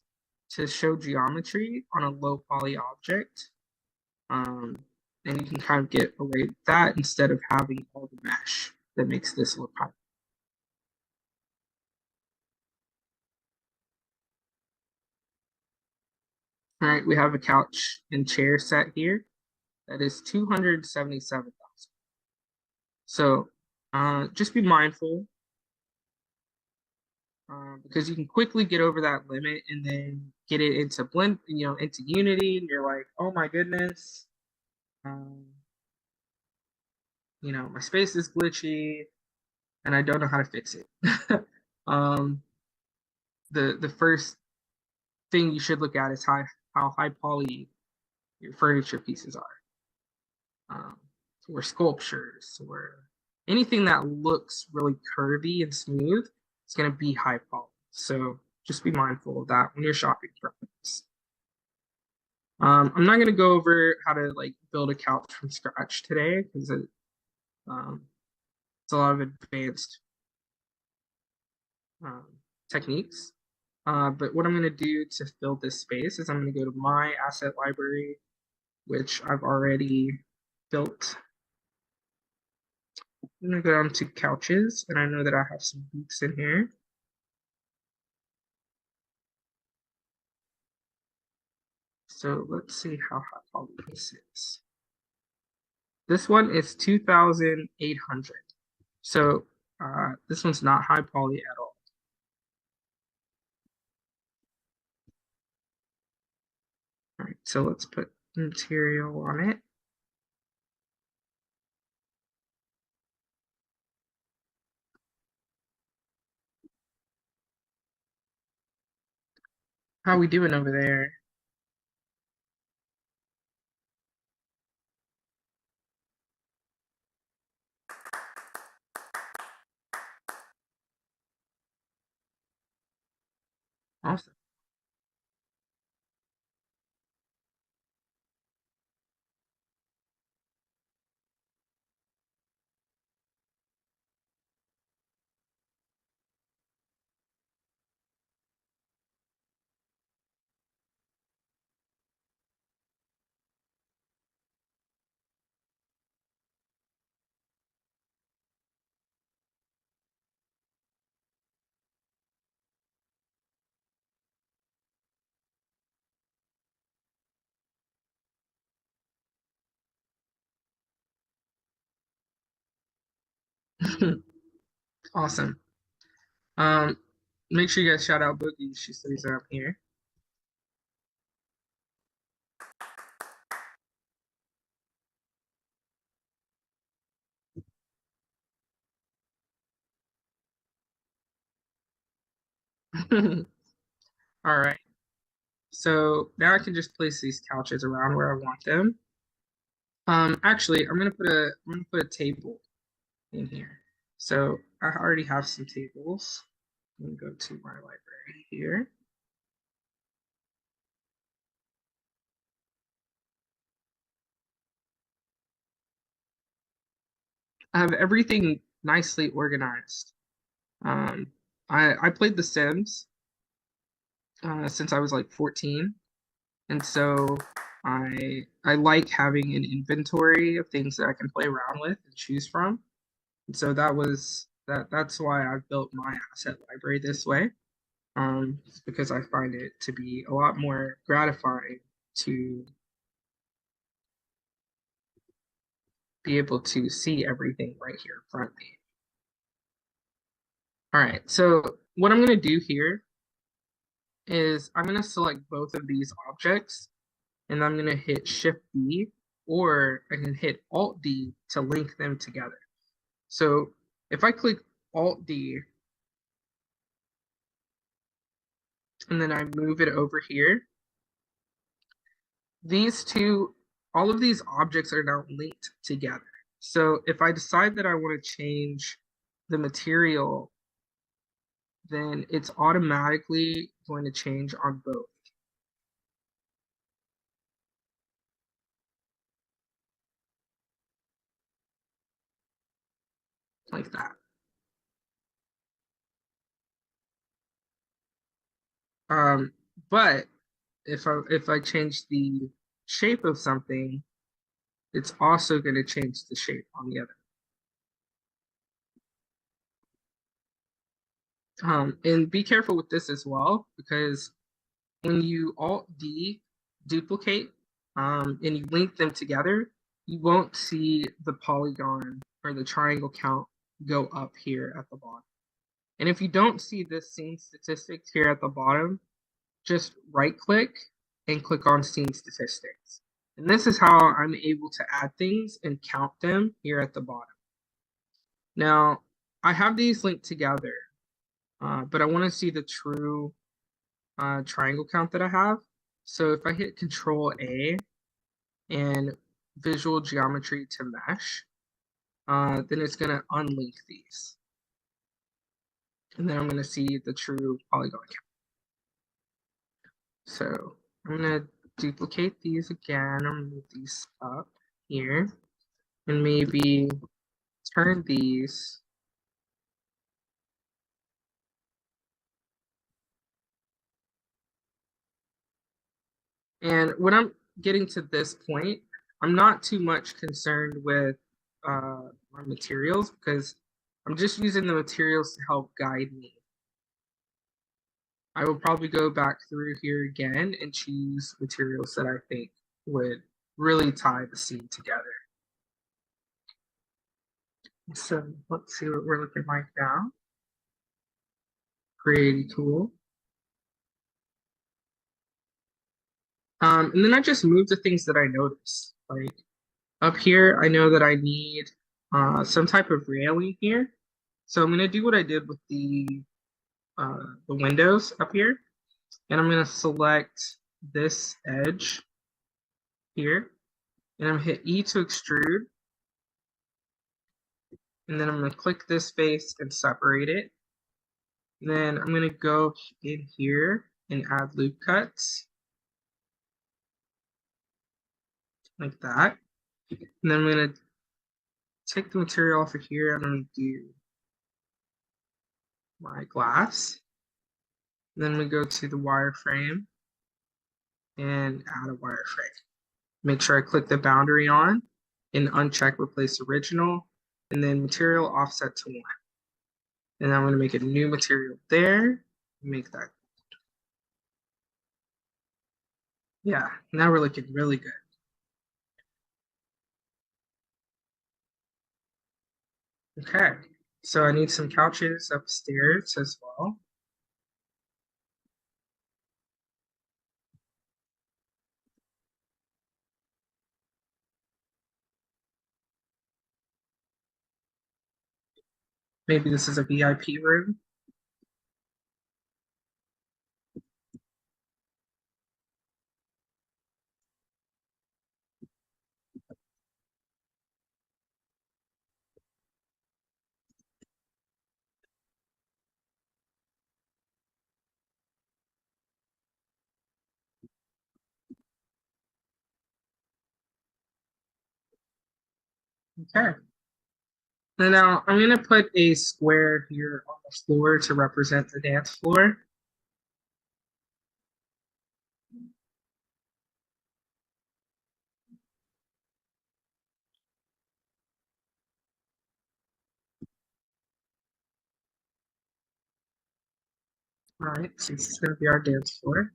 to show geometry on a low poly object. Um, and you can kind of get away with that instead of having all the mesh that makes this look high. All right, we have a couch and chair set here that is 277,000. So just be mindful because you can quickly get over that limit and then get it into blend, into Unity, and you're like, oh my goodness, um, my space is glitchy and I don't know how to fix it. um, the first thing you should look at is how high poly your furniture pieces are, um, or sculptures, or anything that looks really curvy and smooth. It's going to be high poly. So just be mindful of that when you're shopping for things. I'm not going to go over how to like build a couch from scratch today because um, it's a lot of advanced um, techniques. But what I'm going to do to fill this space is I'm going to go to my asset library, which I've already built. I'm going to go down to couches, and I know that I have some books in here. So let's see how high poly this is. This one is 2,800. So this one's not high poly at all. All right, so let's put material on it. How we doing over there? Awesome. Awesome. Um, Make sure you guys shout out Boogie. She stays up here. All right. So now I can just place these couches around where I want them. Actually, I'm gonna put a table in here. So I already have some tables. Let me go to my library here. I have everything nicely organized. Um, I played The Sims since I was like 14, and so I like having an inventory of things that I can play around with and choose from. And so that's why I've built my asset library this way. Because I find it to be a lot more gratifying to be able to see everything right here in front of me. All right, so what I'm going to do here is I'm going to select both of these objects and I'm going to hit Shift D, or I can hit Alt D to link them together. So if I click Alt D and then I move it over here, these two, all of these objects are now linked together. So if I decide that I want to change the material, then it's automatically going to change on both, like that. Um, but if I change the shape of something, it's also going to change the shape on the other. And be careful with this as well, because when you Alt D duplicate and you link them together, you won't see the polygon or the triangle count go up here at the bottom. And if you don't see this scene statistics here at the bottom, just right click and click on scene statistics. And this is how I'm able to add things and count them here at the bottom. Now, I have these linked together, but I want to see the true triangle count that I have. So if I hit Control A and Visual Geometry to Mesh, then it's going to unlink these. And then I'm going to see the true polygon count. So I'm going to duplicate these again, and move these up here, and maybe turn these And when I'm getting to this point, I'm not too much concerned with my materials because I'm just using the materials to help guide me. I will probably go back through here again and choose materials that I think would really tie the scene together. So let's see what we're looking like now. Create a tool. And then I just move the things that I notice. Like up here, I know that I need some type of railing here. So I'm going to do what I did with the windows up here. And I'm going to select this edge here. And I'm going to hit E to extrude. And then I'm going to click this face and separate it. And then I'm going to go in here and add loop cuts. Like that. And then I'm going to take the material off of here. I'm going to do my glass. And then we go to the wireframe and add a wireframe. Make sure I click the boundary on and uncheck replace original, and then material offset to 1. And I'm going to make a new material there, make that. Yeah, now we're looking really good. Okay, so I need some couches upstairs as well. Maybe this is a VIP room. Okay. And now I'm gonna put a square here on the floor to represent the dance floor. All right, so this is gonna be our dance floor.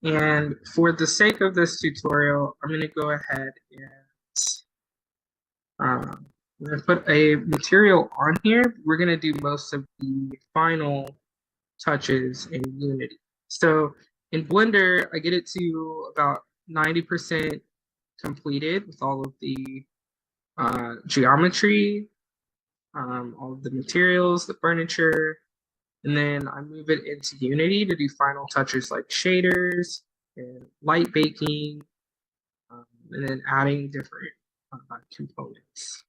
And for the sake of this tutorial, I'm gonna go ahead and I'm gonna put a material on here. We're gonna do most of the final touches in Unity. So in Blender, I get it to about 90% completed with all of the geometry, all of the materials, the furniture, and then I move it into Unity to do final touches like shaders and light baking, and then adding different components.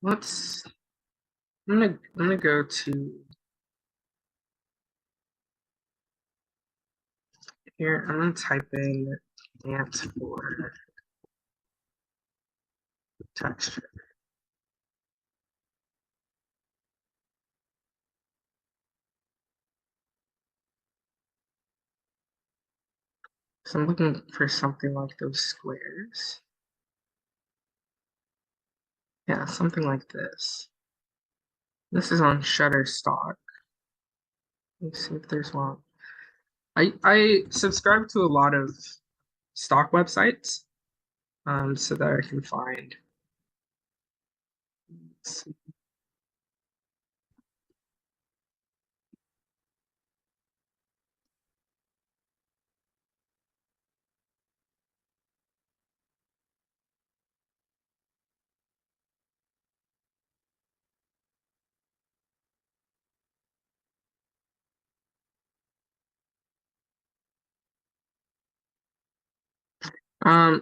Let's. I'm gonna go to here. I'm gonna type in dance for texture. So I'm looking for something like those squares. Yeah, something like this. This is on Shutterstock. Let's see if there's one. I subscribe to a lot of stock websites, so that I can find.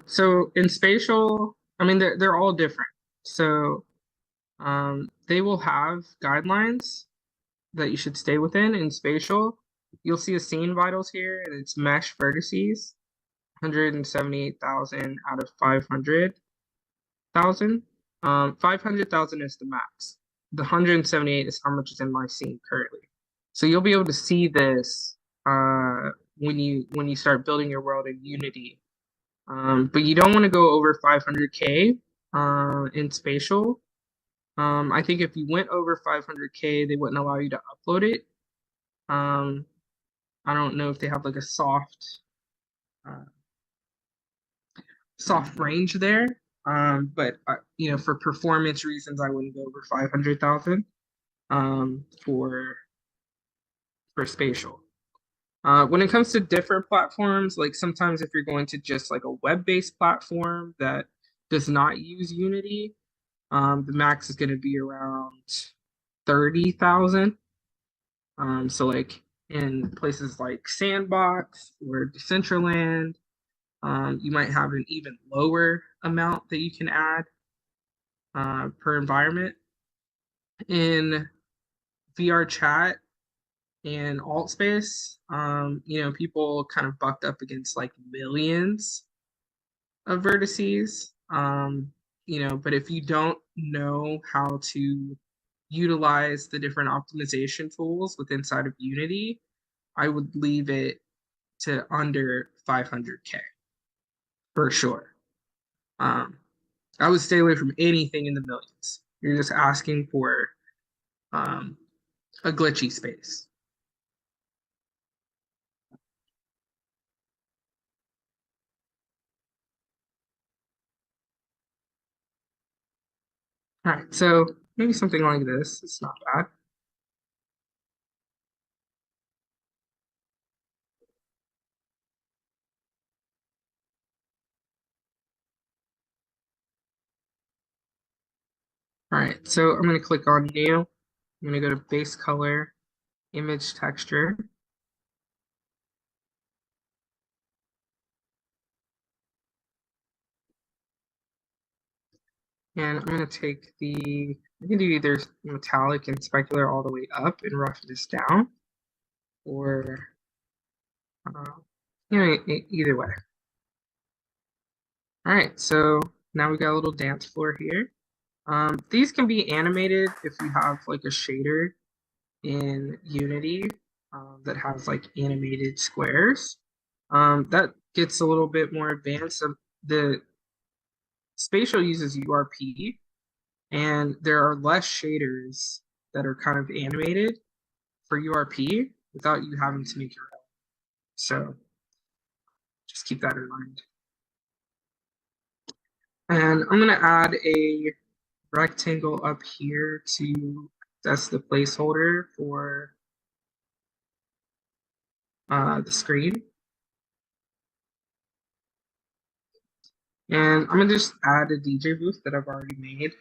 So in spatial, I mean they're all different. So they will have guidelines that you should stay within. In spatial, you'll see a scene vitals here, and it's mesh vertices, 178,000 out of 500,000. 500,000 is the max. The 178 is how much is in my scene currently. So you'll be able to see this when you start building your world in Unity. But you don't want to go over 500K in spatial. I think if you went over 500K, they wouldn't allow you to upload it. Um, I don't know if they have like a uh, soft range there. But for performance reasons, I wouldn't go over 500,000 for spatial. When it comes to different platforms, like sometimes if you're going to just like a web-based platform that does not use Unity, the max is going to be around 30,000. So like in places like Sandbox or Decentraland, you might have an even lower amount that you can add per environment. In VR chat and alt space, people kind of bucked up against like millions of vertices. But if you don't know how to utilize the different optimization tools with inside of Unity, I would leave it to under 500K for sure. Um, I would stay away from anything in the millions. You're just asking for um, a glitchy space. All right, so maybe something like this. It's not bad. All right, so I'm going to click on New. I'm going to go to Base Color, Image Texture, and I'm going to take I can do either metallic and specular all the way up and rough this down, or, uh, either way. All right, so now we got a little dance floor here. These can be animated if you have like a shader in Unity that has like animated squares. That gets a little bit more advanced. The spatial uses URP, and there are less shaders that are kind of animated for URP without you having to make your own. So just keep that in mind. And I'm going to add a rectangle up here to that's the placeholder for the screen. And I'm gonna just add a DJ booth that I've already made.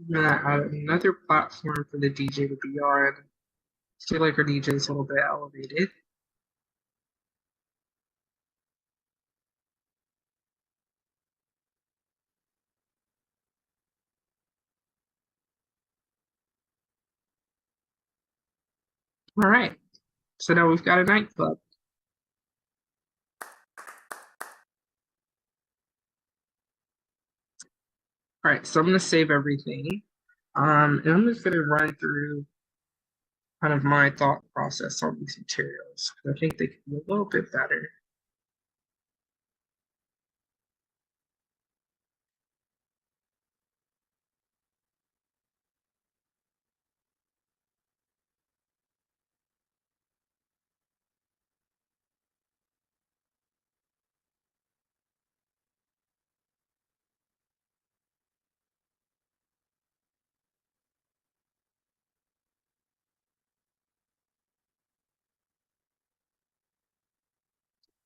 I'm gonna add another platform for the DJ to be on. I feel like our DJ is a little bit elevated. All right, so now we've got a nightclub. All right, so I'm gonna save everything. And I'm just gonna run through kind of my thought process on these materials. I think they can be a little bit better.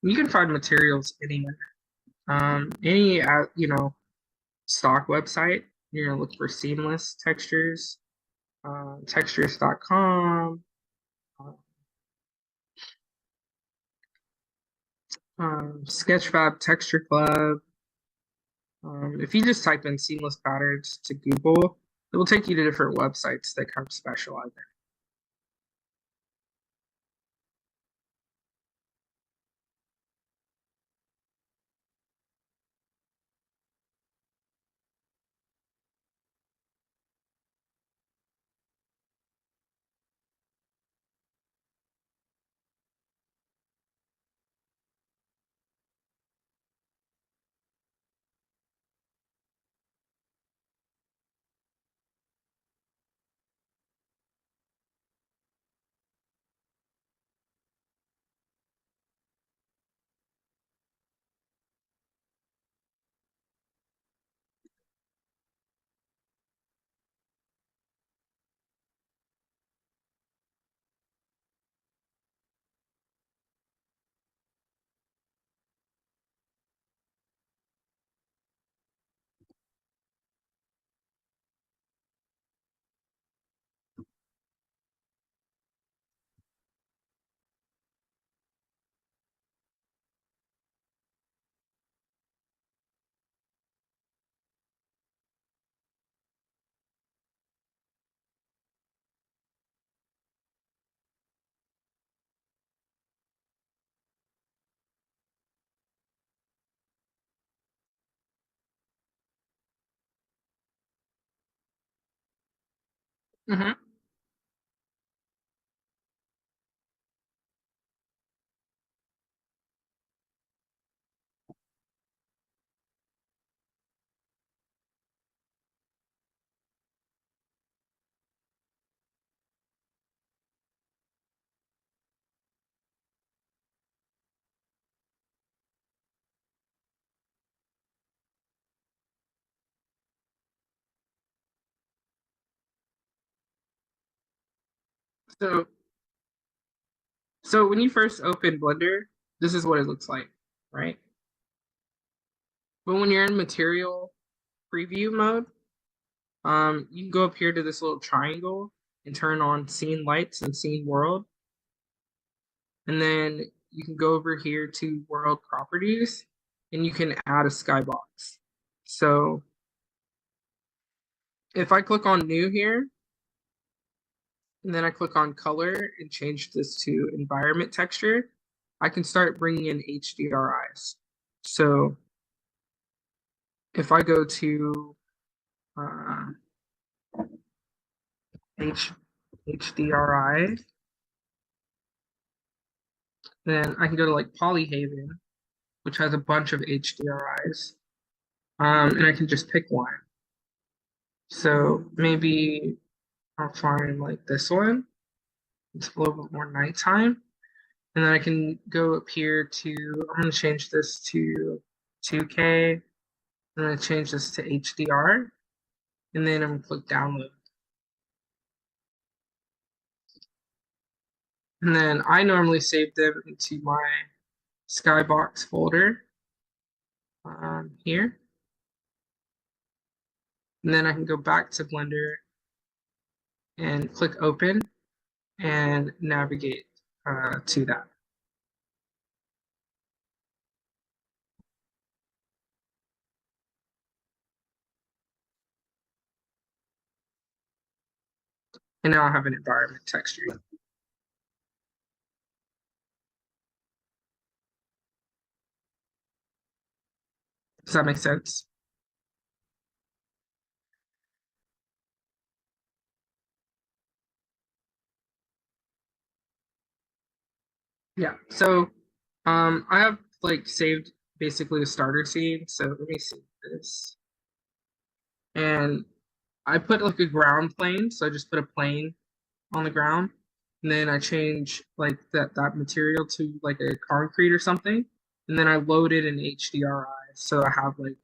You can find materials anywhere. Any stock website. You're gonna look for seamless textures, textures.com, Sketchfab Texture Club. If you just type in seamless patterns to Google, it will take you to different websites that kind of specialize in it. So, so when you first open Blender, this is what it looks like, right? But when you're in material preview mode, you can go up here to this little triangle and turn on scene lights and scene world. And then you can go over here to world properties and you can add a skybox. So if I click on new here, and then I click on color and change this to environment texture, I can start bringing in HDRIs. So if I go to uh, HDRI, then I can go to like Polyhaven, which has a bunch of HDRIs, and I can just pick one. So maybe I'll find like this one. It's a little bit more nighttime. And then I can go up here to, I'm going to change this to 2K. I'm going to change this to HDR. And then I'm going to click download. And then I normally save them into my Skybox folder here. And then I can go back to Blender and click open and navigate to that. And now I have an environment texture. Does that make sense? Yeah, so I have like saved basically a starter scene. So let me see this. And I put like a ground plane, so I just put a plane on the ground, and then I change like that material to like a concrete or something, and then I load it in HDRI, so I have like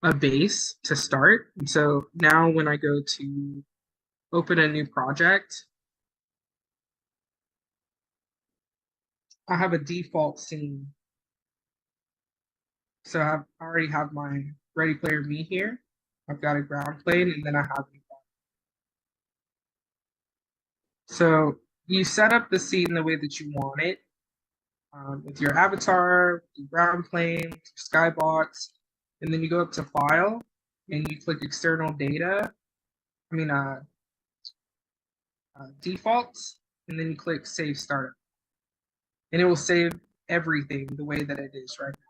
a base to start. And so now when I go to open a new project, I have a default scene. So I already have my Ready Player Me here. I've got a ground plane, and then I have. So you set up the scene the way that you want it, with your avatar, your ground plane, your skybox, and then you go up to File, and you click External Data. I mean, Defaults, and then you click Save Startup, and it will save everything the way that it is right now.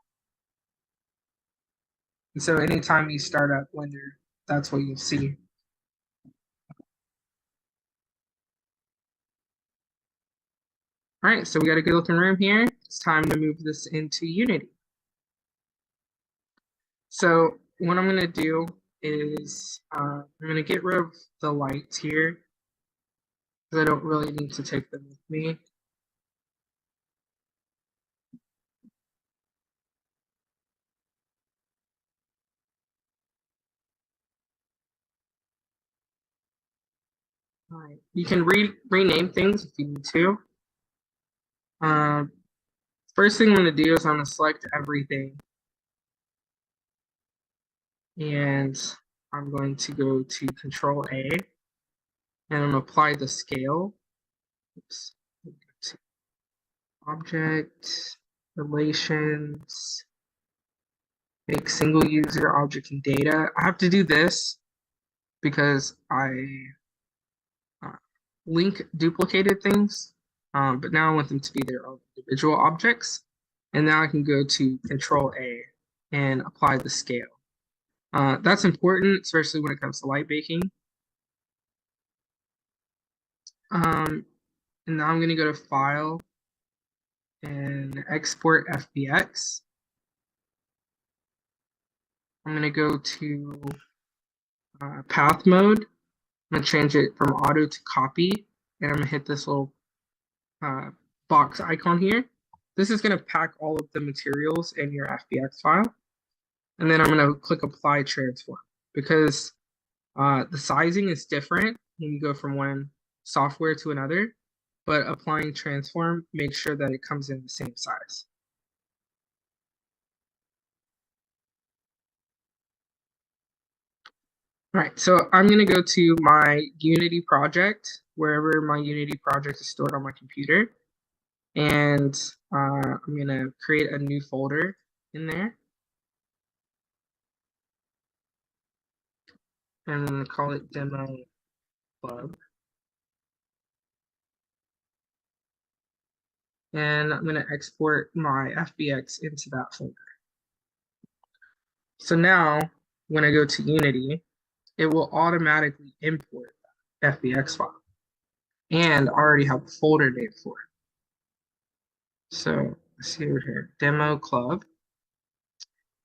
And so anytime you start up Blender, that's what you'll see. All right, so we got a good looking room here. It's time to move this into Unity. So what I'm gonna do is I'm gonna get rid of the lights here because I don't really need to take them with me. All right, you can rename things if you need to. First thing I'm gonna do is I'm gonna select everything, and I'm going to go to Control A, and I'm gonna apply the scale. Oops. Object relations. Make single user object and data. I have to do this because I link duplicated things, but now I want them to be their own individual objects. And now I can go to Control A and apply the scale. That's important, especially when it comes to light baking. And now I'm going to go to File and Export FBX. I'm going to go to Path Mode. I'm going to change it from auto to copy, and I'm going to hit this little box icon here. This is going to pack all of the materials in your FBX file. And then I'm going to click Apply Transform because the sizing is different when you go from one software to another, but applying transform makes sure that it comes in the same size. All right, so I'm going to go to my Unity project, wherever my Unity project is stored on my computer. And I'm going to create a new folder in there. And I'm going to call it Demo Club. And I'm going to export my FBX into that folder. So now, when I go to Unity, it will automatically import that FBX file. And I already have a folder name for it. So let's see over here, Demo Club.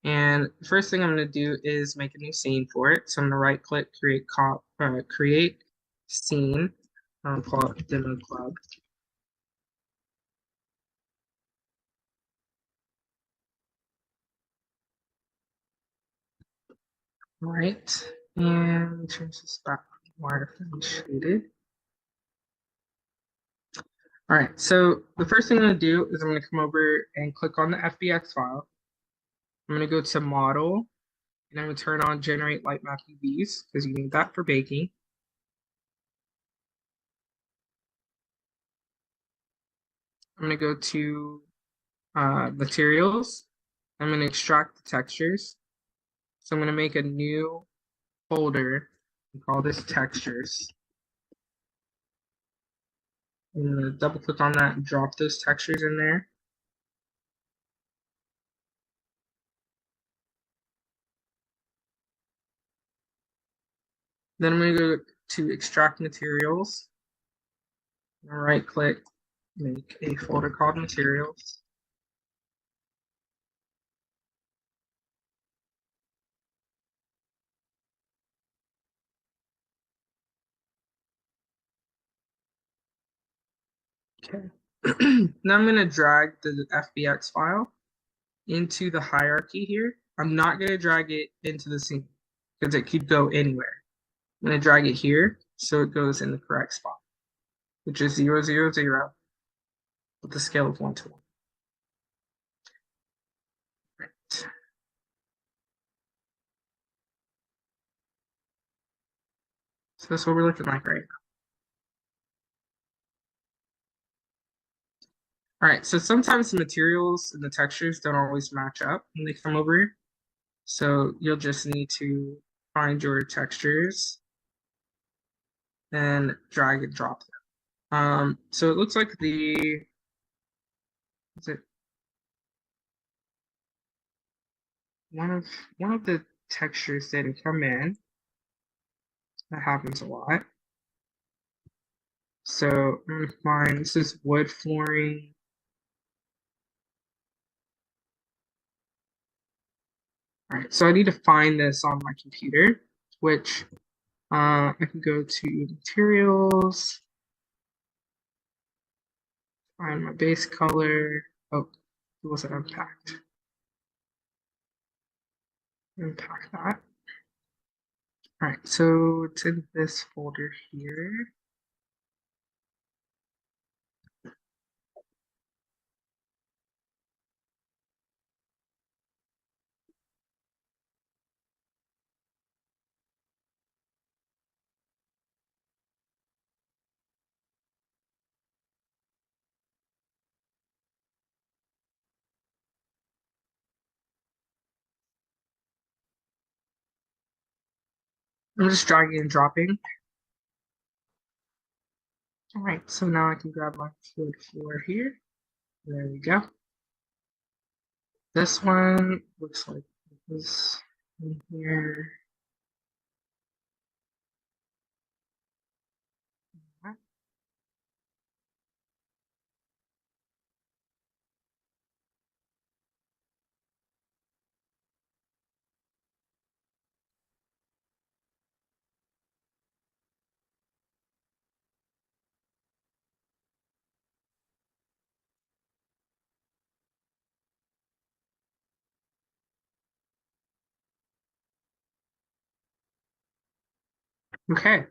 And the first thing I'm going to do is make a new scene for it. So I'm going to right click, create scene. I'll call it Demo Club. All right, and change this back to wireframe shaded. All right, so the first thing I'm going to do is I'm going to come over and click on the FBX file. I'm going to go to Model, and I'm going to turn on Generate Light Map UVs because you need that for baking. I'm going to go to Materials. I'm going to extract the textures. So I'm going to make a new folder and call this Textures. I'm going to double click on that and drop those textures in there. Then I'm going to go to Extract Materials. Right click, make a folder called Materials. Okay. Now I'm going to drag the FBX file into the hierarchy here. I'm not going to drag it into the scene because it could go anywhere. I'm going to drag it here so it goes in the correct spot, which is 0, 0, 0 with a scale of 1 to 1. Right. So that's what we're looking like right now. All right, so sometimes the materials and the textures don't always match up when they come over. So you'll just need to find your textures and drag and drop them. So it looks like one of the textures didn't come in. That happens a lot. So I'm gonna find, this is wood flooring. All right, so I need to find this on my computer, which I can go to materials, find my base color. Oh, it wasn't unpacked. Unpack that. All right, so it's in this folder here. I'm just dragging and dropping. All right, so now I can grab my wood floor here. There we go. This one looks like this in here. Okay.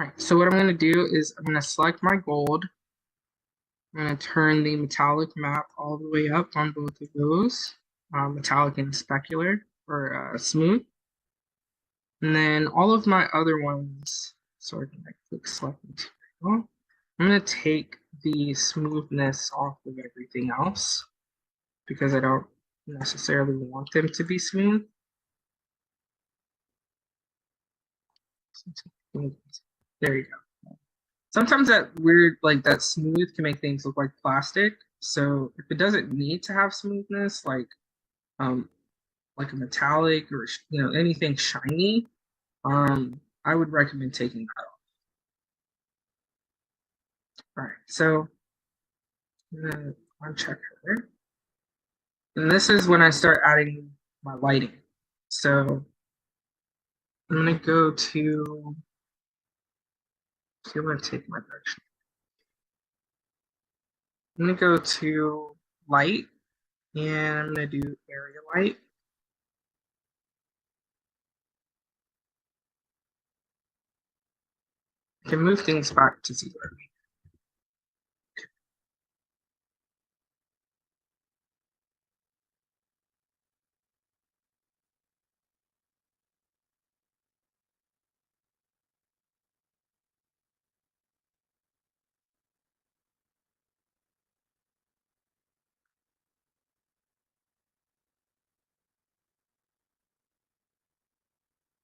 All right, so what I'm going to do is I'm going to select my gold. I'm going to turn the metallic map all the way up on both of those, metallic and specular, or smooth. And then all of my other ones, so I can click select material. I'm going to take the smoothness off of everything else because I don't necessarily want them to be smooth. There you go. Sometimes that weird, like that smooth can make things look like plastic. So if it doesn't need to have smoothness, like a metallic or anything shiny, I would recommend taking that off. All right, so I'm gonna uncheck her. And this is when I start adding my lighting. So I'm gonna go to, I'm gonna take my direction. I'm gonna go to light and I'm gonna do area light. I can move things back to 0.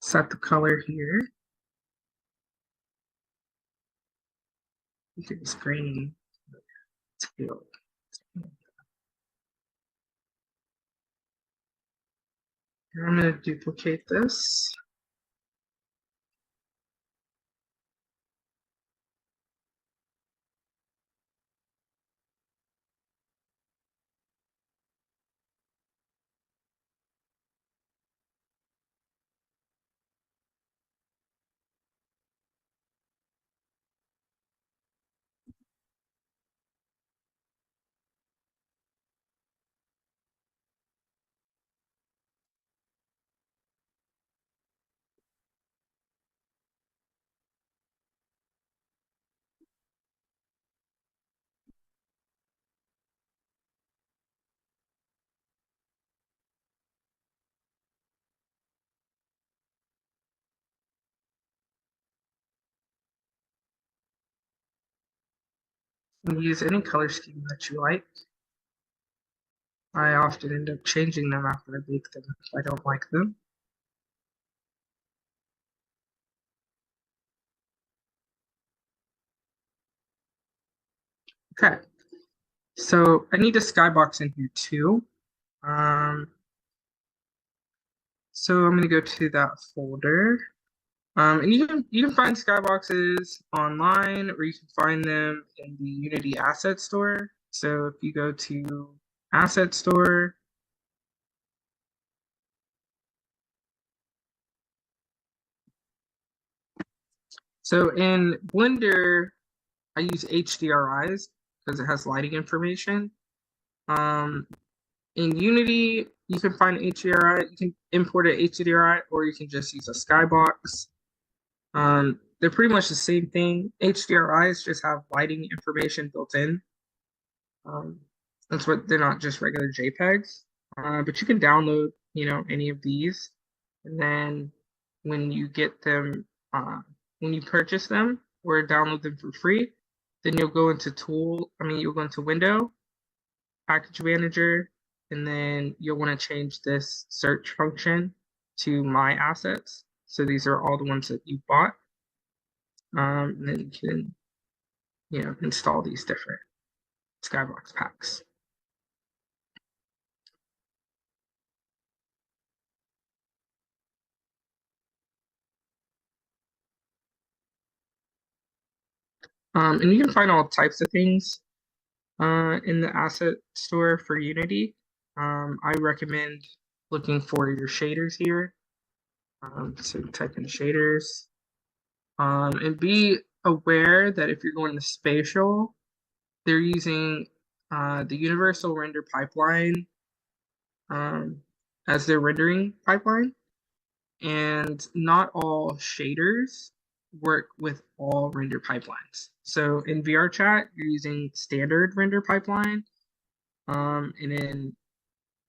Set the color here. It's green. Teal. I'm going to duplicate this. And use any color scheme that you like. I often end up changing them after I bake them if I don't like them. Okay, so I need a skybox in here too. So I'm gonna go to that folder. And you can find skyboxes online or you can find them in the Unity Asset Store. So if you go to Asset Store, so in Blender, I use HDRIs because it has lighting information. In Unity, you can find HDRI, you can import an HDRI, or you can just use a skybox. They're pretty much the same thing. HDRIs just have lighting information built in. That's what they're not just regular JPEGs. But you can download, any of these, and then when you get them, when you purchase them or download them for free, then you'll go into you'll go into Window, Package Manager, and then you'll want to change this search function to My Assets. So these are all the ones that you bought. And then you can, install these different skybox packs. And you can find all types of things in the asset store for Unity. I recommend looking for your shaders here. So type in shaders. And be aware that if you're going to spatial, they're using the universal render pipeline as their rendering pipeline. And not all shaders work with all render pipelines. So in VRChat, you're using standard render pipeline, and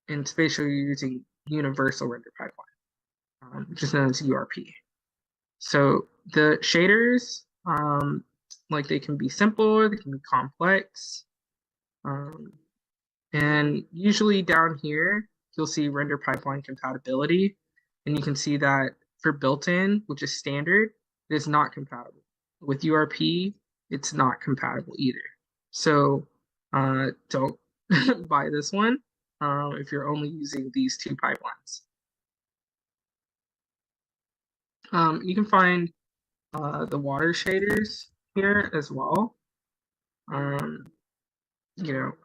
in spatial, you're using universal render pipeline, which is known as URP. So the shaders, like they can be simple or they can be complex. Um, and usually down here, you'll see render pipeline compatibility. And you can see that for built-in, which is standard, it is not compatible. With URP, it's not compatible either. So don't buy this one if you're only using these two pipelines. You can find the water shaders here as well. Um,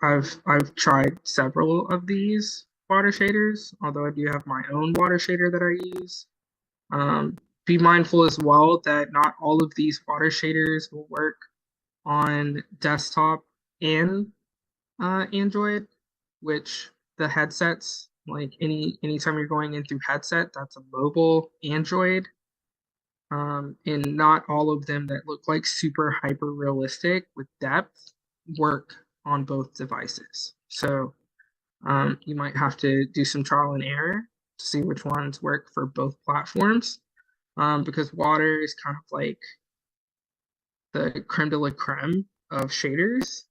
I've tried several of these water shaders, although I do have my own water shader that I use. Be mindful as well that not all of these water shaders will work on desktop and Android, which the headsets, like anytime you're going in through headset, that's a mobile Android. And not all of them that look like super hyper realistic with depth work on both devices. So you might have to do some trial and error to see which ones work for both platforms. Because water is kind of like the creme de la creme of shaders.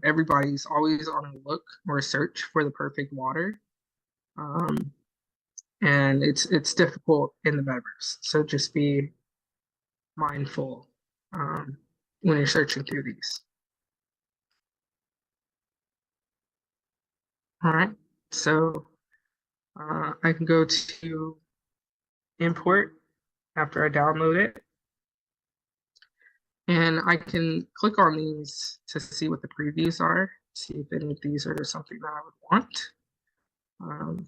Everybody's always on a look or a search for the perfect water. Um, and it's difficult in the metaverse. So just be mindful um, when you're searching through these. All right, so I can go to import after I download it, and I can click on these to see what the previews are, see if any of these are something that I would want. Um,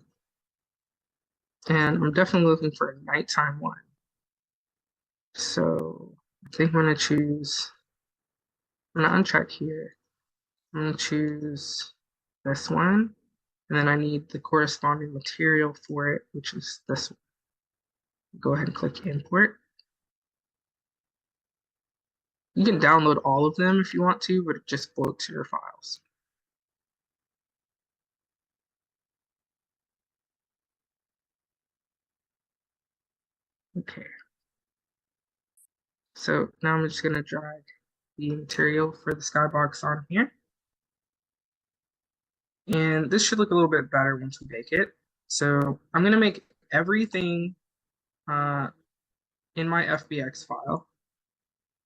and I'm definitely looking for a nighttime one. So I think I'm gonna choose, I'm gonna uncheck here. I'm gonna choose this one. And then I need the corresponding material for it, which is this one. Go ahead and click import. You can download all of them if you want to, but it just floats to your files. Okay. So now I'm just going to drag the material for the skybox on here. And this should look a little bit better once we bake it. So I'm going to make everything in my FBX file.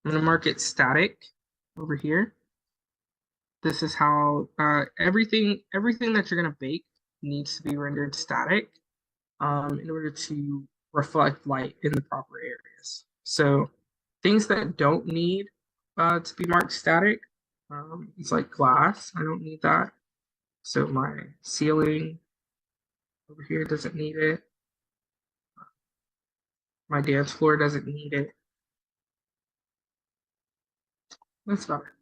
I'm going to mark it static over here. This is how everything that you're going to bake needs to be rendered static in order to reflect light in the proper areas. So things that don't need to be marked static, it's like glass. I don't need that. So my ceiling over here doesn't need it. My dance floor doesn't need it. That's about it.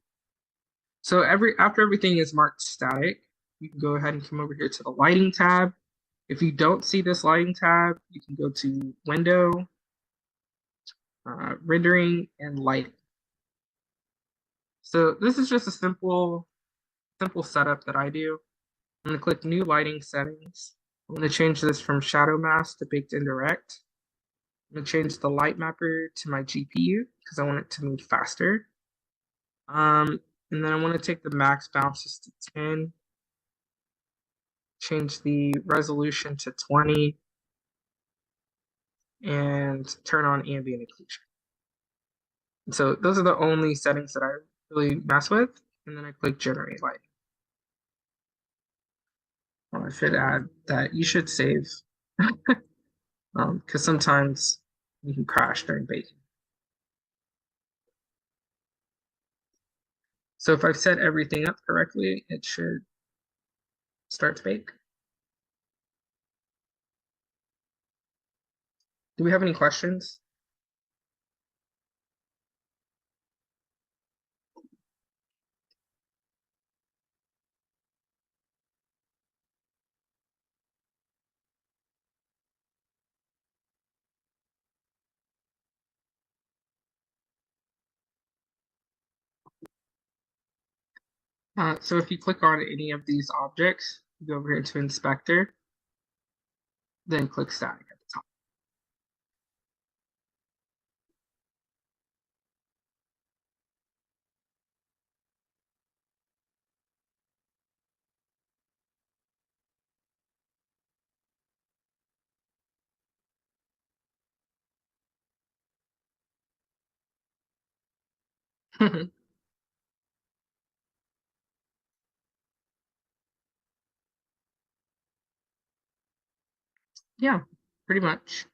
So after everything is marked static, you can go ahead and come over here to the lighting tab. If you don't see this lighting tab, you can go to Window, Rendering, and Lighting. So this is just a simple setup that I do. I'm going to click New Lighting Settings. I'm going to change this from Shadow Mask to Baked Indirect. I'm going to change the light mapper to my GPU because I want it to move faster. And then I want to take the max bounces to 10, change the resolution to 20, and turn on ambient occlusion. So those are the only settings that I really mess with. And then I click Generate Lighting. I should add that you should save because sometimes you can crash during baking. So if I've set everything up correctly, it should start to bake. Do we have any questions? So if you click on any of these objects, you go over here to Inspector, then click Static at the top. Yeah, pretty much.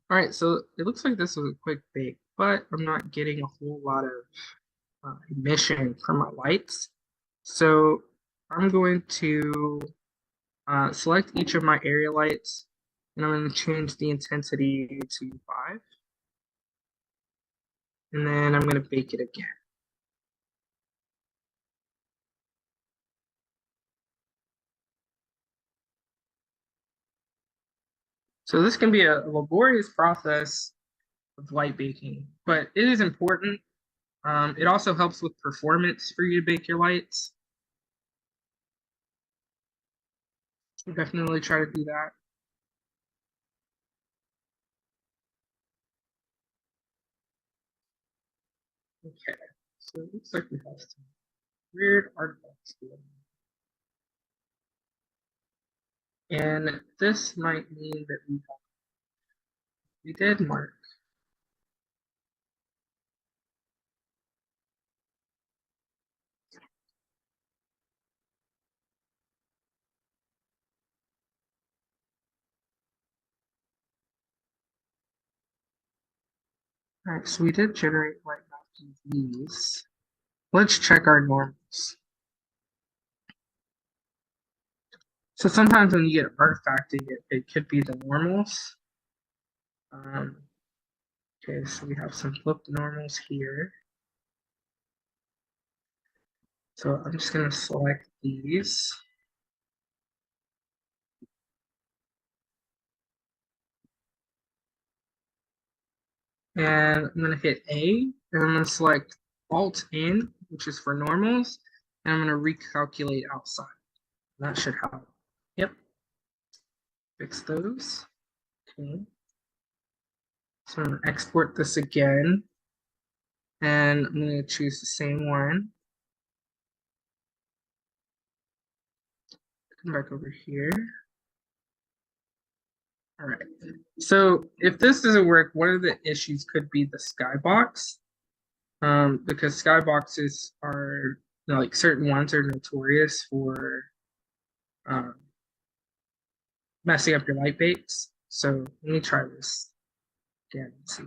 All right, so it looks like this was a quick bake, but I'm not getting a whole lot of emission from my lights. So I'm going to select each of my area lights, and I'm going to change the intensity to 5, and then I'm going to bake it again. So this can be a laborious process of light baking, but it is important. It also helps with performance for you to bake your lights. So definitely try to do that. Okay, so it looks like we have some weird artifacts here. And this might mean that we did mark. All right, so we did generate white mapping these. Let's check our normals. So sometimes when you get artifacting, it could be the normals. Okay, so we have some flipped normals here. So I'm just going to select these. And I'm going to hit A, and I'm going to select Alt in, which is for normals, and I'm going to recalculate outside. That should help. Yep. Fix those. Okay. So I'm going to export this again, and I'm going to choose the same one. Come back over here. All right. So if this doesn't work, one of the issues could be the skybox, because skyboxes are, you know, like certain ones are notorious for um, messing up your light bakes. So let me try this again and see.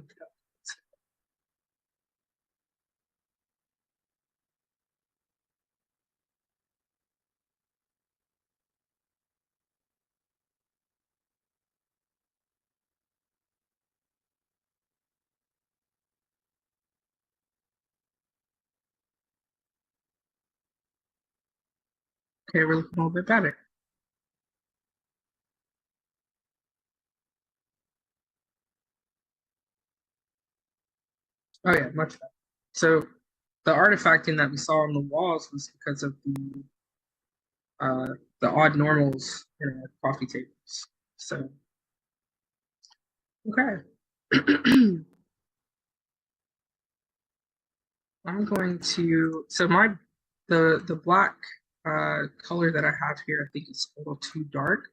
Okay, we're looking a little bit better. Oh yeah, much better. So the artifacting that we saw on the walls was because of uh, the odd normals in our coffee tables. So okay. I'm going to, so the black color that I have here, I think is a little too dark.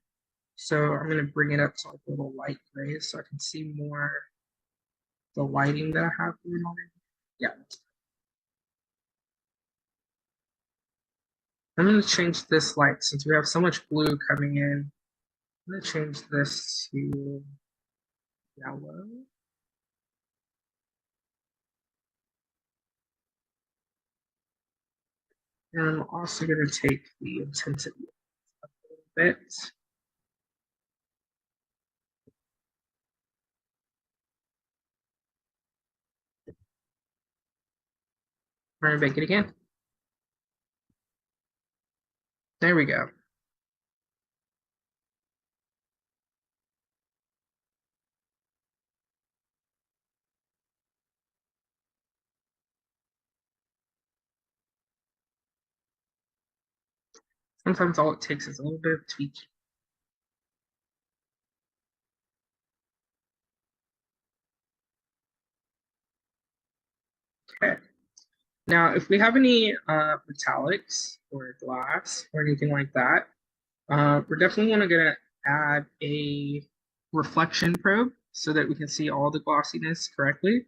So I'm going to bring it up to like a little light gray so I can see more the lighting that I have going on. Yeah. I'm going to change this light since we have so much blue coming in. I'm going to change this to yellow. And I'm also going to take the intensity up a little bit. We're going to bake it again. There we go. Sometimes all it takes is a little bit of tweak. Okay. Now, if we have any metallics or glass or anything like that, we're definitely gonna add a reflection probe so that we can see all the glossiness correctly.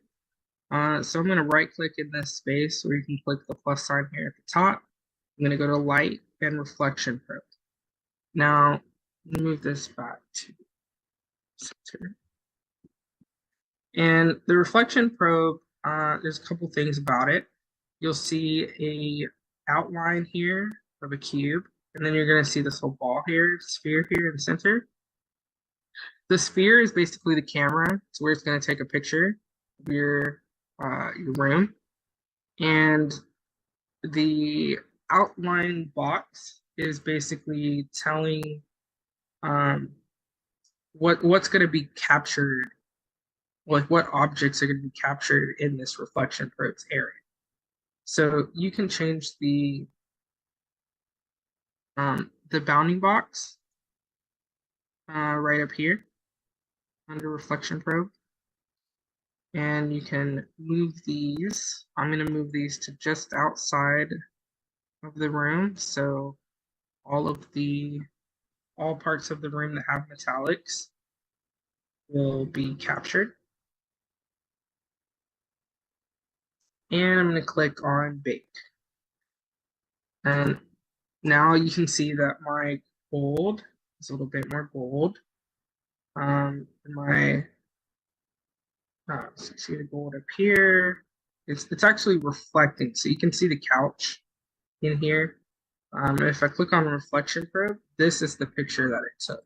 So I'm gonna right click in this space, or you can click the plus sign here at the top. I'm gonna go to light and reflection probe. Now, move this back to center. And the reflection probe, there's a couple things about it. You'll see a outline here of a cube, and then you're going to see this whole ball here, sphere here in the center. The sphere is basically the camera. It's where it's going to take a picture of your room. And the outline box is basically telling what's going to be captured, like what objects are going to be captured in this reflection probe's area. So you can change the bounding box right up here under reflection probe. And you can move these. I'm going to move these to just outside of the room. So all parts of the room that have metallics will be captured. And I'm going to click on bake. And now you can see that my gold is a little bit more gold. So see the gold up here. It's actually reflecting, so you can see the couch in here. If I click on reflection probe, this is the picture that it took.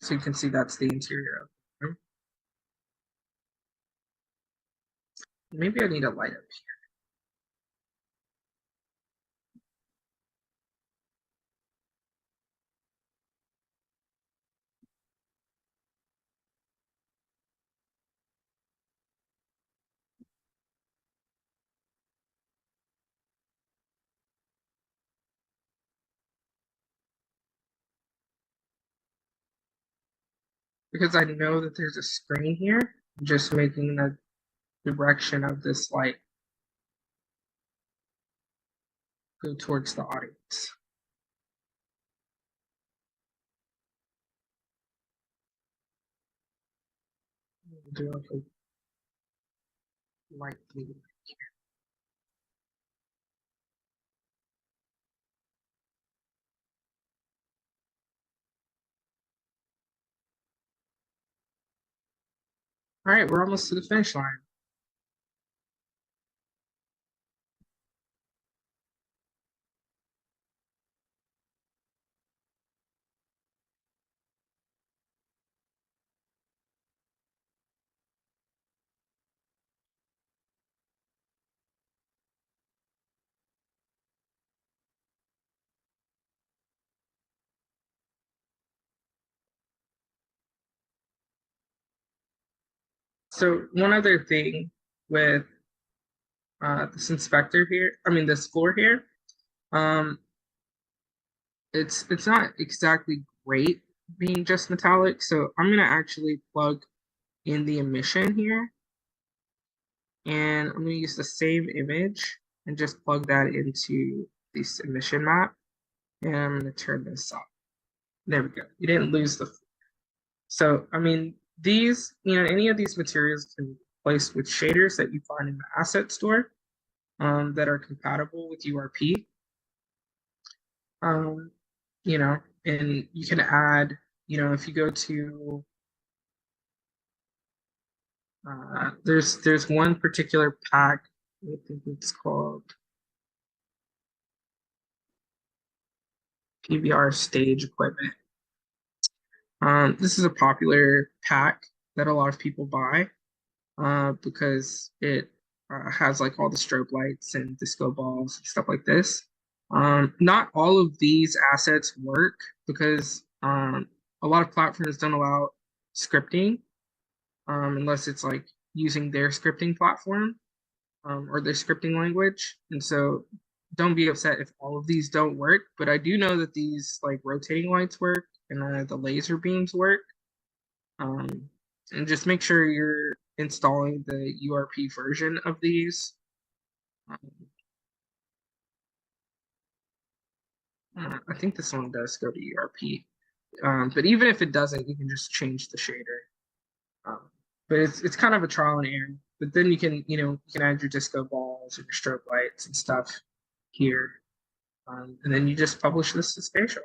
So you can see that's the interior of the room. Maybe I need a light up here. Because I know that there's a screen here, I'm just making the direction of this light go towards the audience. Do like a light blue here. All right, we're almost to the finish line. So one other thing with this inspector here, this floor here, it's not exactly great being just metallic. So I'm gonna actually plug in the emission here, and I'm gonna use the same image and just plug that into this emission map. And I'm gonna turn this off. There we go. You didn't lose the. So these, any of these materials can be placed with shaders that you find in the asset store that are compatible with URP. And you can add, if you go to there's one particular pack, I think it's called PBR stage equipment. This is a popular pack that a lot of people buy because it has like all the strobe lights and disco balls and stuff like this. Not all of these assets work because a lot of platforms don't allow scripting unless it's like using their scripting platform or their scripting language. And so don't be upset if all of these don't work, but I do know that these like rotating lights work and the laser beams work. Um, and just make sure you're installing the URP version of these. Um, I think this one does go to URP. But even if it doesn't, you can just change the shader. Um, but it's kind of a trial and error. But then you can add your disco balls and your strobe lights and stuff here. And then you just publish this to Spatial.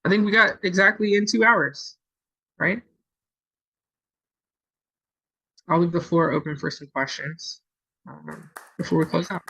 I think we got exactly in 2 hours, right? I'll leave the floor open for some questions before we close out.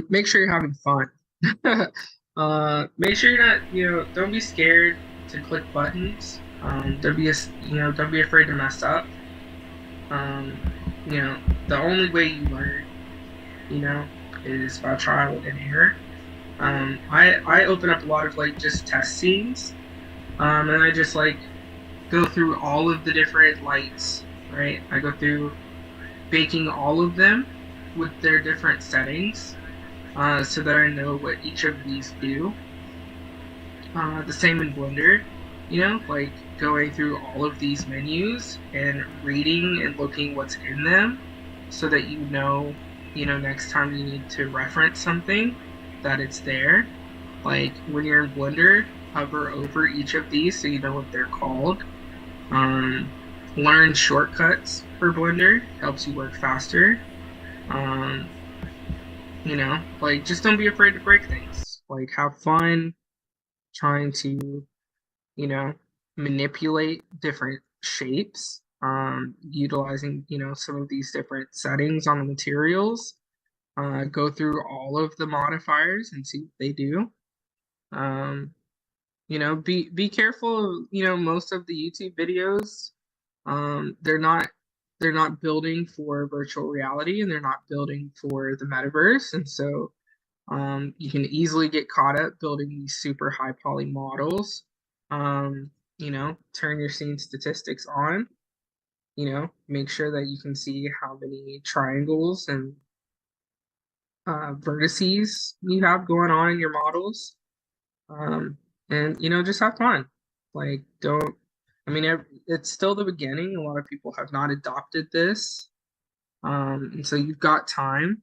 Make sure you're having fun. Make sure you're not, don't be scared to click buttons. Don't be afraid to mess up. Um, the only way you learn, you know, is by trial and error. I open up a lot of like just test scenes, and I just like go through all of the different lights, right? I go through baking all of them with their different settings, so that I know what each of these do. The same in Blender, like going through all of these menus and reading and looking what's in them so that next time you need to reference something, that it's there. Like when you're in Blender, hover over each of these so you know what they're called. Learn shortcuts for Blender, helps you work faster. Like just don't be afraid to break things. Like have fun trying to, you know, manipulate different shapes, utilizing, some of these different settings on the materials. Go through all of the modifiers and see what they do. Um, be careful. Most of the YouTube videos, they're not building for virtual reality and they're not building for the metaverse, and so you can easily get caught up building these super high poly models. Turn your scene statistics on. Make sure that you can see how many triangles and vertices you have going on in your models. And just have fun. Like, don't. I mean, it's still the beginning. A lot of people have not adopted this, and so you've got time.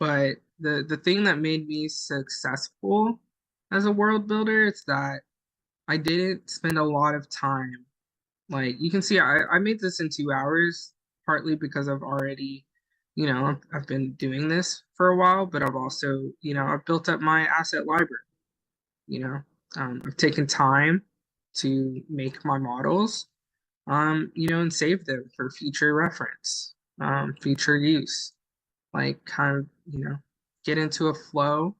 But the thing that made me successful as a world builder is that I didn't spend a lot of time. Like you can see, I made this in 2 hours, partly because I've already, I've been doing this for a while, but I've also, I've built up my asset library. You know, I've taken time to make my models, and save them for future reference, future use. Like kind of, get into a flow,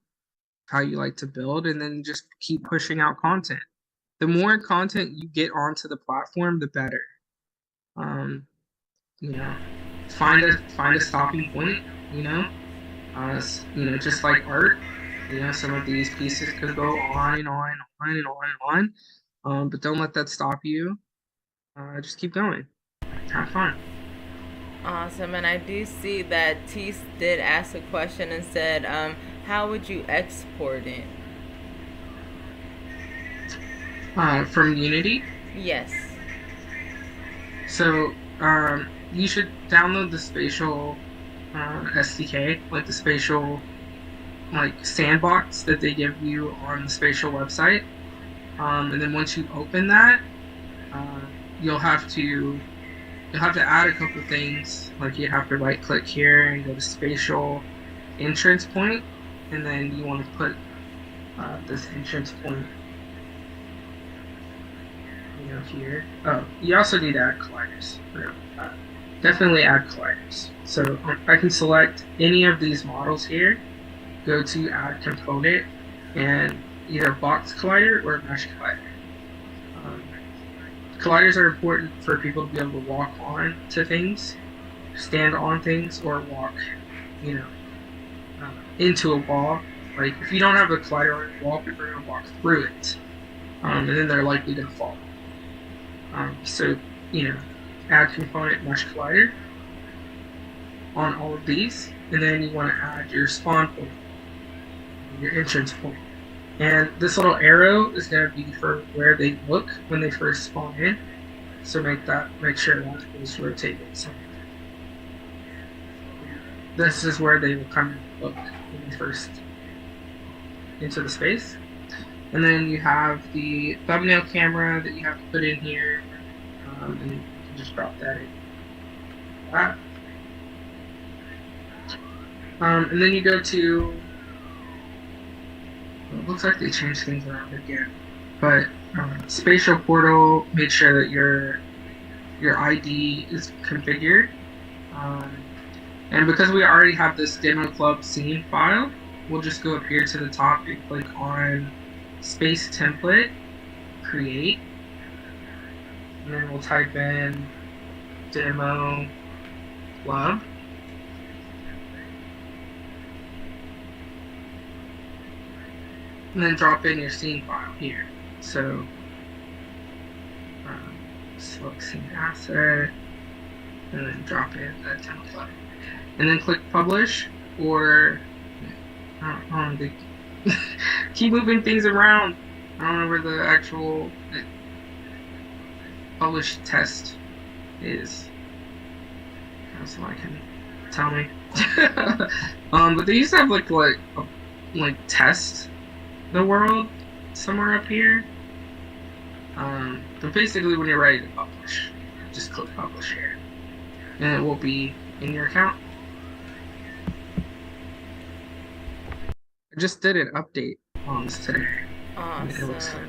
how you like to build, and then just keep pushing out content. The more content you get onto the platform, the better. Um, you know, find a stopping point. Just like art, You know, some of these pieces could go on and on and on and on and on. But don't let that stop you. Just keep going. Have fun. Awesome. And I do see that Tease did ask a question and said, how would you export it? From Unity. Yes. So you should download the spatial SDK, like the spatial like sandbox that they give you on the spatial website. And then once you open that, you'll have to add a couple things. Like you have to right click here and go to spatial entrance point, and then you want to put this entrance point, you know, here. Oh, you also need to add colliders. Definitely add colliders. So I can select any of these models here, go to add component, and either box collider or mesh collider. Colliders are important for people to be able to walk on to things, stand on things, or walk, you know, into a wall. Like if you don't have a collider on your wall, people are going to walk through it, and then they're likely to fall. So, you know, add component mesh collider on all of these, and then you want to add your spawn point, your entrance point. And this little arrow is going to be for where they look when they first spawn in. So make sure that is rotated. So this is where they will come and look when they first into the space. And then you have the thumbnail camera that you have to put in here. And you can just drop that in. And then you go to, it looks like they changed things around again, but spatial portal, make sure that your ID is configured. And because we already have this demo club scene file, we'll just go up here to the top and click on space template, create, and then we'll type in demo club. And then drop in your scene file here. So, select scene asset, and then drop in the template. And then click publish, or, they keep moving things around. I don't know where the actual publish test is. Someone can tell me. But they used to have like test the world somewhere up here. But basically when you're ready to publish, just click publish here. And it will be in your account. I just did an update on this today. Awesome.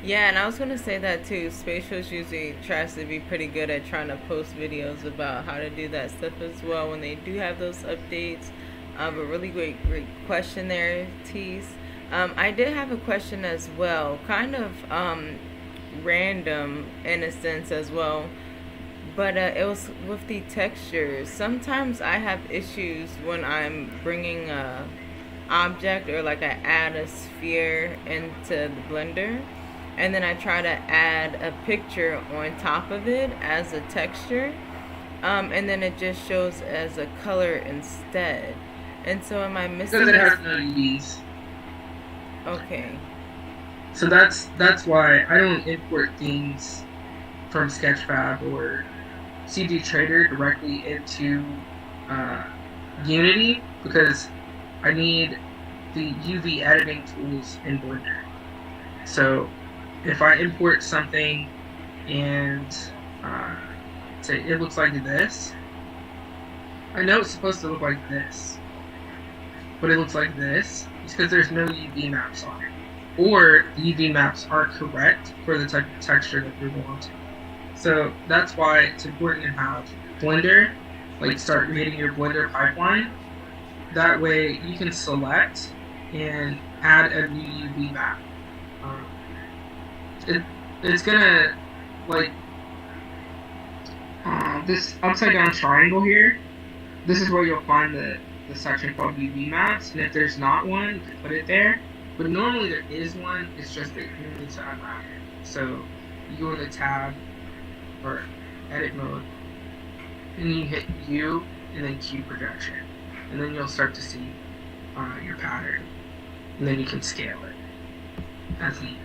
Yeah, and I was going to say that too. Spatials usually tries to be pretty good at trying to post videos about how to do that stuff as well when they do have those updates. But really great question there, Tease. I did have a question as well, kind of random in a sense as well, but it was with the textures. Sometimes I have issues when I'm bringing a object, or like I add a sphere into the blender, and then I try to add a picture on top of it as a texture, and then it just shows as a color instead. And so am I missing? Because it has no UVs. Okay. So that's why I don't import things from Sketchfab or CG Trader directly into Unity, because I need the UV editing tools in Blender. So if I import something and say it looks like this, I know it's supposed to look like this, but it looks like this. It's because there's no UV maps on it, or the UV maps aren't correct for the type of texture that we're wanting. So that's why it's important to have Blender, like start creating your Blender pipeline. That way you can select and add a new UV map. It's gonna, like, this upside down triangle here, this is where you'll find the the section called UV maps, and if there's not one, you can put it there. But normally there is one. It's just that you need to unwrap it. So you go in the tab or edit mode, and you hit U and then Q projection, and then you'll start to see your pattern, and then you can scale it as needed.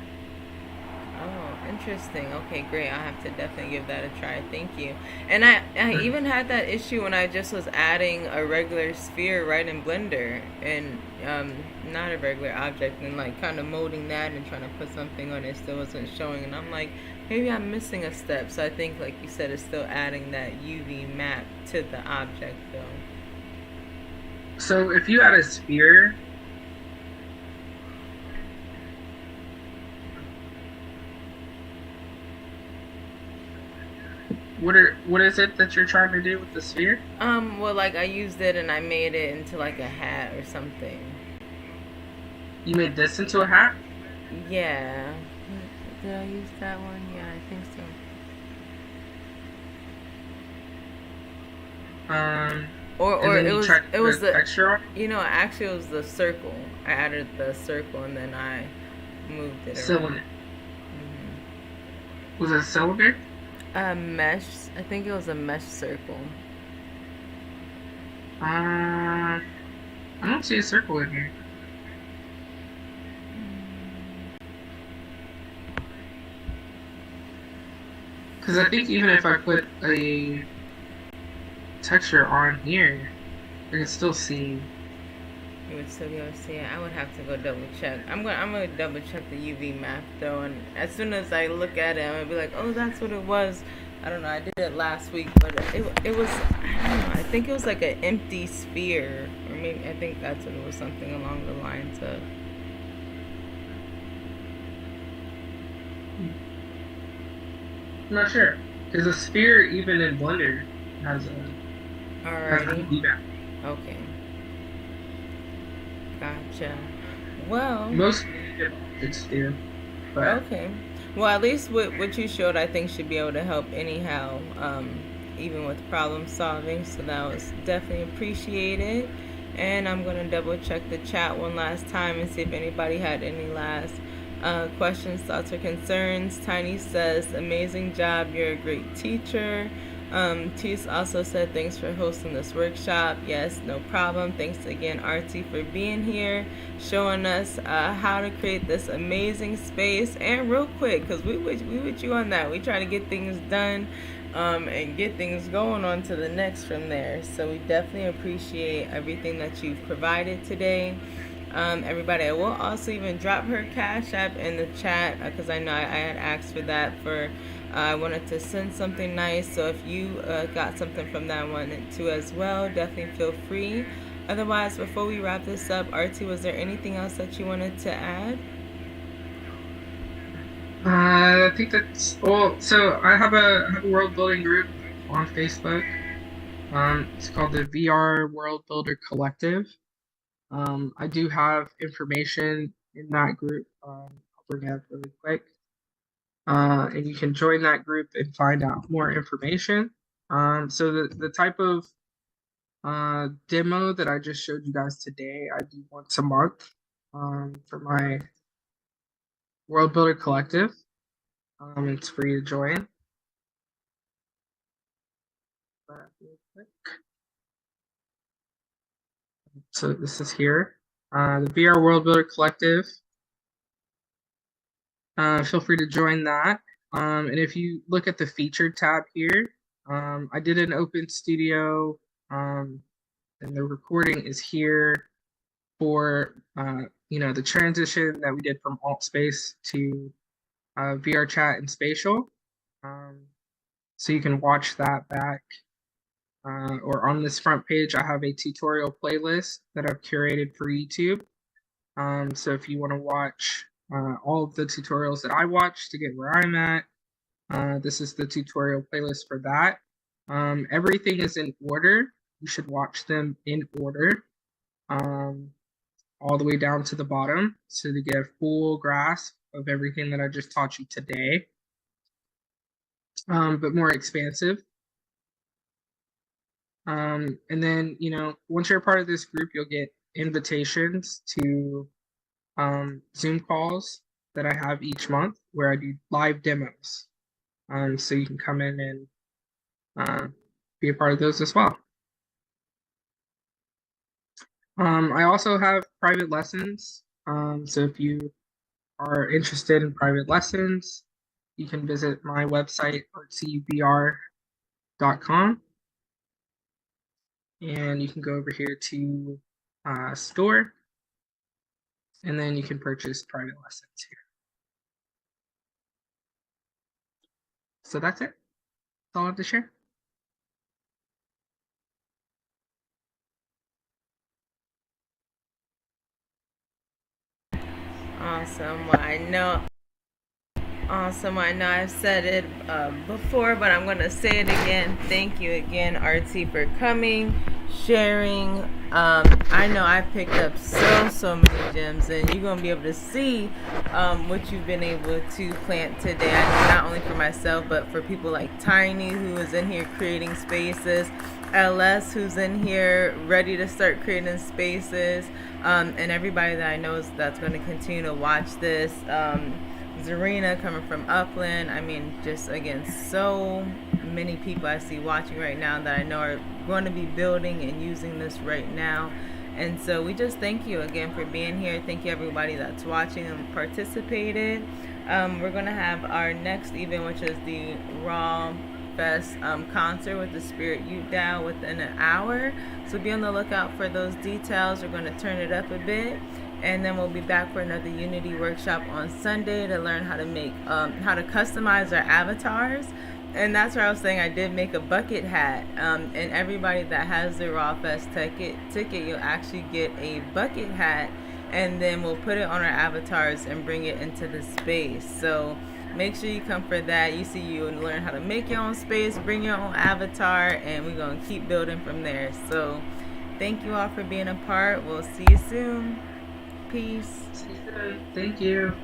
Oh, interesting. Okay, great. I'll have to definitely give that a try. Thank you. And I even had that issue when I just was adding a regular sphere right in Blender and not a regular object and like kind of molding that and trying to put something on it still wasn't showing. And I'm like, maybe I'm missing a step. So I think, like you said, it's still adding that UV map to the object though. So if you add a sphere, what is it that you're trying to do with the sphere? Well, like I used it and I made it into like a hat or something. You made this into a hat? Yeah. Did I use that one? Yeah, I think Um, so. Or and then it was the texture. actually it was the circle. I added the circle and then I moved it Cylinder. around. Mm-hmm. Was it a cylinder? Mesh. I think it was a mesh circle. I don't see a circle in here. Because I think even if I put a texture on here, I can still see. You would still be able to see it. I would have to go double check. I'm gonna double check the UV map though, and as soon as I look at it, I'm gonna be like, oh, that's what it was. I don't know. I did it last week, but it was, I don't know. I think it was like an empty sphere, or maybe I think that's what it was, something along the lines of. I'm not sure. Because a sphere, even in Blender, has a Alrighty. UV map. Okay. Gotcha. Well. Most objects do. But Okay. Well, at least what you showed, I think should be able to help anyhow, even with problem solving. So that was definitely appreciated. And I'm going to double check the chat one last time and see if anybody had any last questions, thoughts, or concerns. Tiny says, amazing job. You're a great teacher. Tees also said, thanks for hosting this workshop. Yes, no problem. Thanks again, RT, for being here, showing us how to create this amazing space. And real quick, because we with you on that. We try to get things done and get things going on to the next from there. So we definitely appreciate everything that you've provided today. Everybody, I will also even drop her Cash App in the chat because I know I had asked for that for I wanted to send something nice. So if you got something from that one too as well, definitely feel free. Otherwise, before we wrap this up, RT, was there anything else that you wanted to add? I think that's all. So I have a world building group on Facebook. It's called the VR World Builder Collective. I do have information in that group. I'll bring it up really quick. And you can join that group and find out more information. So the type of demo that I just showed you guys today, I do once a month for my World Builder Collective. It's free to join. So this is here, the VR World Builder Collective. Feel free to join that. And if you look at the featured tab here, I did an open studio, and the recording is here for the transition that we did from alt space to VR chat and spatial. So you can watch that back. Or on this front page, I have a tutorial playlist that I've curated for YouTube. So if you want to watch all of the tutorials that I watch to get where I'm at, this is the tutorial playlist for that. Everything is in order. You should watch them in order, all the way down to the bottom, so to get a full grasp of everything that I just taught you today, but more expansive. And then, once you're a part of this group, you'll get invitations to Zoom calls that I have each month where I do live demos. So you can come in and be a part of those as well. I also have private lessons. So if you are interested in private lessons, you can visit my website, artcbr.com. And you can go over here to store, and then you can purchase private lessons here. So that's it. That's all I have to share. Awesome. Well, I know. Awesome. I know I've said it before, but I'm going to say it again. Thank you again, RT, for coming, sharing. I know I picked up so many gems, and you're going to be able to see what you've been able to plant today. I know not only for myself, but for people like Tiny, who is in here creating spaces, LS, who's in here ready to start creating spaces, and everybody that I know that's going to continue to watch this. Zarina coming from Upland. I mean, just again, so many people I see watching right now that I know are going to be building and using this right now. And so we just thank you again for being here. Thank you everybody that's watching and participated. We're going to have our next event, which is the Raw Fest concert with the Spirit Youth DAO within an hour. So be on the lookout for those details. We're going to turn it up a bit. And then we'll be back for another Unity workshop on Sunday to learn how to make, how to customize our avatars. And that's where I was saying I did make a bucket hat. And everybody that has the Raw Fest ticket, you'll actually get a bucket hat. And then we'll put it on our avatars and bring it into the space. So make sure you come for that. You learn how to make your own space, bring your own avatar, and we're going to keep building from there. So thank you all for being a part. We'll see you soon. Peace. Thank you.